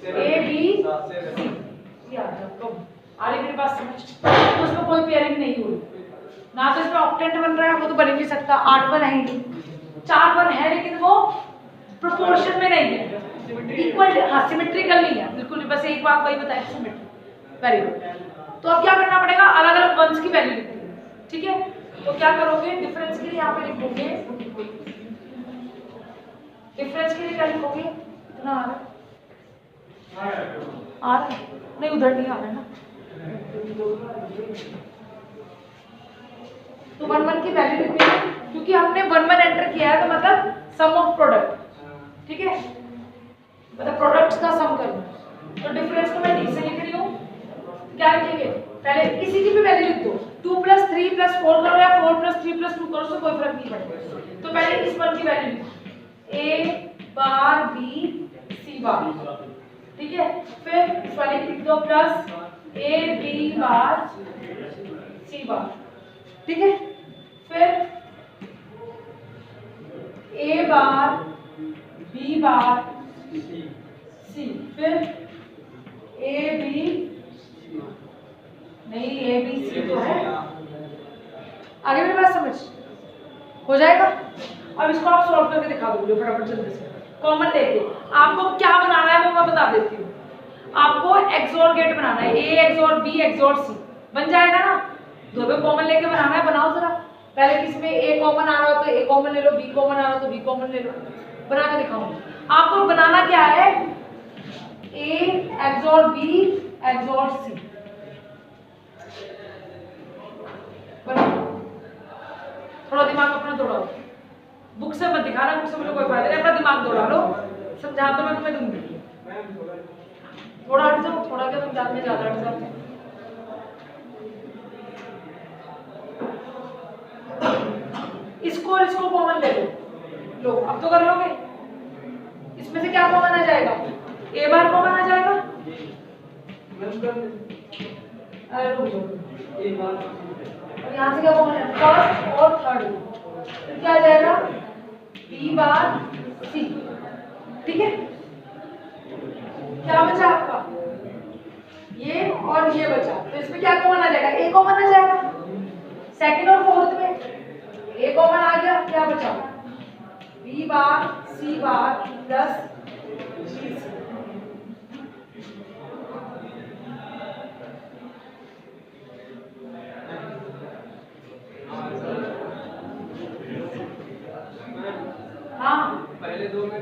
a b c ये आ रहा है, आ रही मेरे पास समझ, तो उसमें कोई पेयरिंग नहीं हुई ना, तो इसमें ऑक्टेंट बन रहा है, वो तो बन ही नहीं सकता, 8 वन है ही नहीं, 4 वन है लेकिन वो प्रोपोर्शन में नहीं है, इक्वल, हाँ सिमेट्रिकल नहीं है बिल्कुल, बस एक बात वही बताई सिमेट्री। वेरी गुड, तो अब क्या करना पड़ेगा, अलग अलग वंस की वैल्यू लिखनी है। ठीक है, तो क्या करोगे, डिफरेंस के लिए यहाँ पे लिखोगे, डिफरेंस के लिए क्या लिखोगे, इतना आ रहा है नहीं, उधर नहीं आ रहा है ना, तो 1 1 की वैल्यू लिखनी है, क्योंकि हमने 1 1 एंटर किया है, तो मतलब सम ऑफ प्रोडक्ट, ठीक है, मतलब प्रोडक्ट्स का सम करना, तो डिफरेंस को मैं डी से लिख रही हूँ, क्या लिखेंगे, पहले किसी की भी वैल्यू लिख दो, 2 + 3 + 4 करो या 4 + 3 + 2 करो, तो कोई फर्क नहीं पड़ेगा, तो पहले इस वन की वैल्यू लिखो, a बार b c बार, ठीक है, फिर इस वाले लिख दो plus a b bar c बार, ठीक है, फिर a bar b bar c, फिर a b नहीं, a b c तो है, आगे मेरी बात समझ हो जाएगा। अब इसको आप सॉल्व करके दिखा दोगे फटाफट जल्दी से, कॉमन लेके आपको क्या बनाना है वो मैं बता देती हूँ, आपको एक्सोर गेट बनाना है, a XOR b XOR c बन जाएगा ना, दो पे कॉमन लेके बनाना है, बनाओ जरा, पहले किसमें a कॉमन आ रहा हो तो a कॉमन ले लो, b कॉमन आ रहा हो तो b कॉमन ले लो, बना के दिखाऊंगी। आपको बनाना क्या है, a XOR b XOR c, बनाओ, थोड़ा दिमाग अपना दौड़ाओ, बुक से मत दिखाना, बुक से मुझे कोई फायदा नहीं, अपना दिमाग दौड़ा लो, समझा तो मैं तुम्हें दूंगी, थोड़ा हट जाओ, थोड़ा क्या तुम जानते ज्यादा हट जाते, इसको और इसको कॉमन ले लो, अब तो कर लोगे, इसमें से क्या कॉमन आ जाएगा, a बार कॉमन आ जाएगा, अरे रुक जाओ, और यहाँ से क्या कॉमन है, फर्स्ट और थर्ड, तो क्या आ जाएगा b बार c, ठीक है, क्या बचा आपका, ये और ये बचा, तो इसमें क्या कॉमन आ जाएगा, a कॉमन आ जाएगा, सेकंड और फोर्थ में a कॉमन आ गया, क्या बचा b बार c बार प्लस b c, हाँ पहले दो में a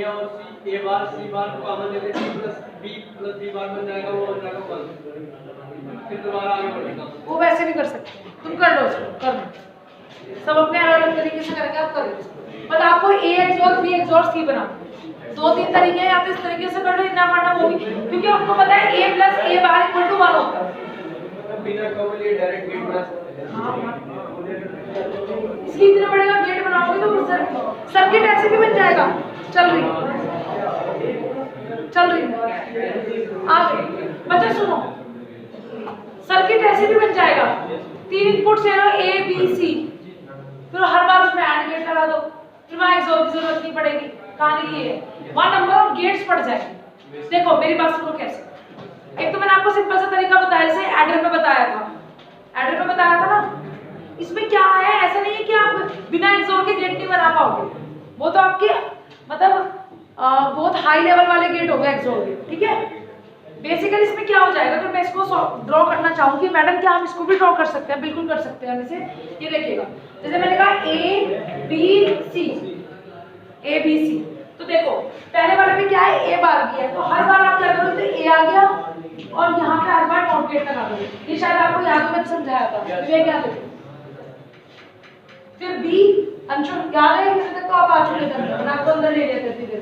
और c, a बार c बार को कॉमन ले लेते हैं, प्लस b बार बन जाएगा, वो हो जाएगा 1, फिर दोबारा आगे बढ़ेगा, वो वैसे भी कर सकते हो, तुम कर लो उसको, कर लो, सब अपने अलग अलग तरीके से करेंगे, आप कर लो, बट आपको a XOR b XOR c बनाना, 2-3 तरीके हैं, आप इस तरीके से कर लो, इतना पढ़ना वो भी, क्योंकि आपको पता है a + a बार = 1 होता है, बिना कवर लिए डायरेक्ट गेट बना सकते हैं, इसलिए इतना बड़े का गेट बनाओगे तो सर्किट ऐसे भी बन जाएगा, चल रही आगे बच्चे सुनो, सर्किट ऐसे भी बन जाएगा, 3 इनपुट से लो a b c, फिर हर बार उसमें एंड गेट लगा दो, फिर वहां एक्सोर की जरूरत नहीं पड़ेगी, कहानी ये है, वहां नंबर ऑफ गेट्स पड़ जाएंगे। देखो मेरी बात सुनो कैसे, एक तो मैंने आपको सिंपल सा तरीका बताया, जैसे एडर में बताया था, एडर में बताया था ना। इसमें क्या है, ऐसा नहीं है कि आप बिना एक्सोर के गेट नहीं बना पाओगे, वो तो आपके मतलब बहुत हाई लेवल वाले गेट हो गए एक्सोर के, ठीक है। बेसिकली इसमें क्या हो जाएगा, अगर मैं इसको ड्रॉ करना चाहूँ कि मैडम क्या हम इसको भी ड्रॉ कर सकते हैं, बिल्कुल कर सकते हैं। इसे ये देखिएगा, जैसे मैंने कहा A B C, A B C, तो देखो पहले वाले में क्या है, A बार भी है, तो हर बार आप क्या करोगे, A आ गया और यहाँ पे हर बार नॉट गेट लगा दोगे। ये शायद आपको याद में समझाया था, ये क्या देखो। फिर B अंशुल याद है, इधर तक तो आप आ चुके थे, मैं आपको अंदर ले लेते थे,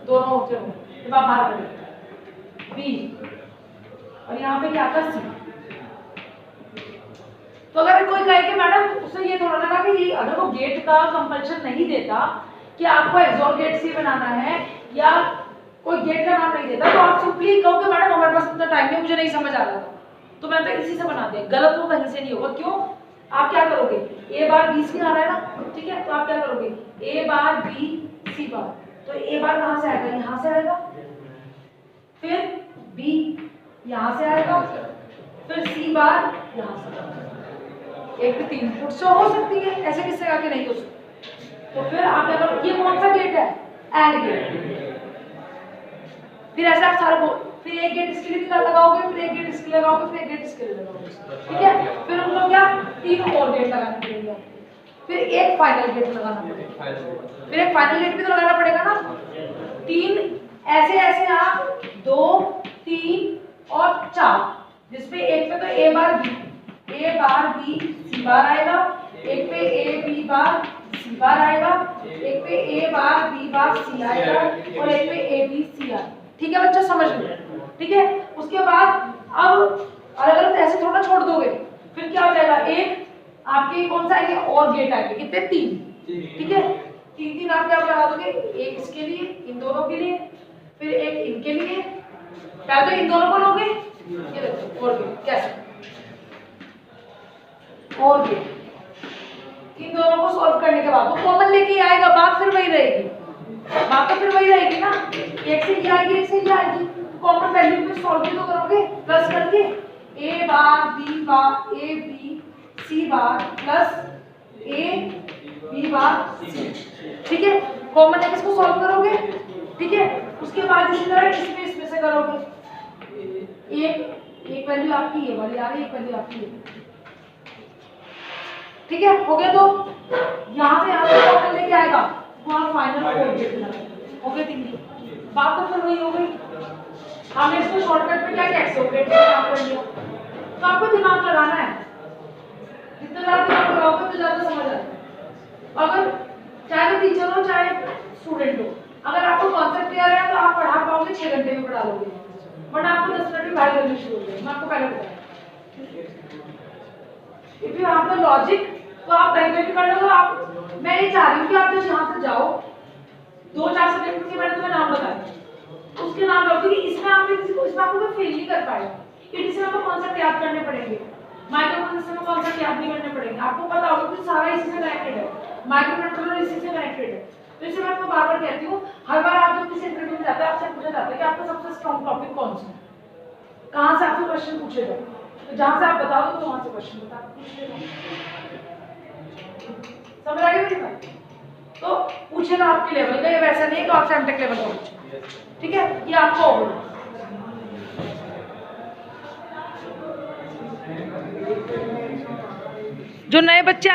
दोनों होते हो जब आप बाहर करें B, और यहाँ पे क्या था C। तो अगर कोई कहे कि मैडम उससे ये थोड़ा लगा कि अगर वो गेट का कंपल्शन नहीं देता कि आपको एक्सोर गेट से बनाना है या कोई गेट का नाम नहीं देता, तो आप सिंपली कहोगे मैडम हमारे पास इतना टाइम नहीं, मुझे नहीं समझ आ रहा था, तो मैं तो इसी से बना दिया। गलत वो कहीं से नहीं होगा। क्यों? आप क्या करोगे, A बार B C आ रहा है ना, ठीक है, तो आप क्या करोगे, A बार B C बार, तो A बार कहाँ से आएगा, यहाँ से आएगा, फिर B यहाँ से आएगा, फिर C बार यहाँ से। एक 3 फुट से हो सकती है, ऐसे किससे आके नहीं हो सकती। तो फिर आप क्या करोगे, ये कौन सा गेट है, एंड गेट। फिर ऐसे आप सारा फिर एक गेट इसके लिए लगाओगे, फिर एक गेट इसके लिए लगाओगे, फिर एक गेट इसके लिए लगाओगे, ठीक है। फिर उनको क्या 3 और गेट लगाने पड़ेंगे, फिर एक फाइनल गेट लगाना पड़ेगा, फिर एक फाइनल गेट भी तो लगाना पड़ेगा ना। 3 ऐसे ऐसे आप 2 3 और 4, जिसपे एक पे तो A बार B C बार आएगा, एक पे A B बार C बार आएगा, एक पे A bar B bar C आएगा और एक पे A B C आएगा, ठीक है बच्चा, समझ लो, ठीक है। उसके बाद अब अलग अलग ऐसे थोड़ा छोड़ दोगे, फिर क्या हो जाएगा, एक आपके कौन सा आएंगे और गेट आएंगे, कितने 3, ठीक है। 3 आप क्या लगा दोगे, एक इसके लिए, इन दोनों के लिए, फिर एक इनके लिए, क्या तो इन दोनों को लोगे, ये देखो और गेट कैसे, और गेट इन दोनों को सॉल्व करने के बाद वो कॉमन लेके आएगा, बात फिर वही रहेगी, बात तो फिर वही रहेगी ना, एक से ये आएगी एक से ये आएगी, कॉमन वैल्यू में सॉल्व भी तो करोगे प्लस करके, A bar B bar A B C bar plus A B bar C, ठीक है। कॉमन है किसको सॉल्व करोगे, ठीक है। उसके बाद इसी तरह इसमें से करोगे, एक वैल्यू आपकी ये वाली आ रही है, एक वैल्यू आपकी ये, ठीक है। हो गया, तो यहाँ से कॉमन लेके आएगा, वहाँ फाइनल कोड गेट बनाएगा, हो गए 3। बात तो फिर वही हो गई। हमने इसको शॉर्टकट में क्या किया, एक्सोकेट से काम कर लिया। तो आपको दिमाग लगाना है, जितना ज़्यादा दिमाग लगाओगे तो ज़्यादा समझ आएगा। अगर चाहे तो टीचर हो चाहे स्टूडेंट हो, अगर आपको कॉन्सेप्ट क्लियर है तो आप पढ़ा पाओगे, 6 घंटे में पढ़ा लोगे, वरना आपको 10 मिनट में बैठ करनी शुरू हो जाएगी। मैं आपको पहले बताया, if you have the logic तो आप कहीं पे भी पढ़ लो। आप मैं ये चाह रही हूँ कि आप जब यहाँ से जाओ 2-4 सब्जेक्ट के मैंने तुम्हें नाम बताए, उसके नाम लो, क्योंकि इसमें आपने किसी को इसमें आपको फेल नहीं कर पाएगा। इसमें आपको कॉन्सेप्ट याद करने पड़ेंगे, माइक्रो कंट्रोलर में कॉन्सेप्ट याद नहीं करने पड़ेंगे, आपको पता होगा कि सारा इसी से कनेक्टेड है, माइक्रो कंट्रोलर इसी से कनेक्टेड है। तो इसे मैं आपको बार बार कहती हूँ, हर बार आप जब किसी इंटरव्यू में जाते हैं आपसे पूछा जाता है कि आपका सबसे स्ट्रॉन्ग टॉपिक कौन सा है, कहाँ से आपसे क्वेश्चन पूछे जाए, तो जहाँ से आप बता दो तो वहाँ से क्वेश्चन बता समझ आ गई मेरी बात। तो पूछेगा आपके लेवल का, ये वैसा नहीं है कि आपसे एमटेक लेवल का पूछे, ठीक है। ये आपको होगा जो नए बच्चे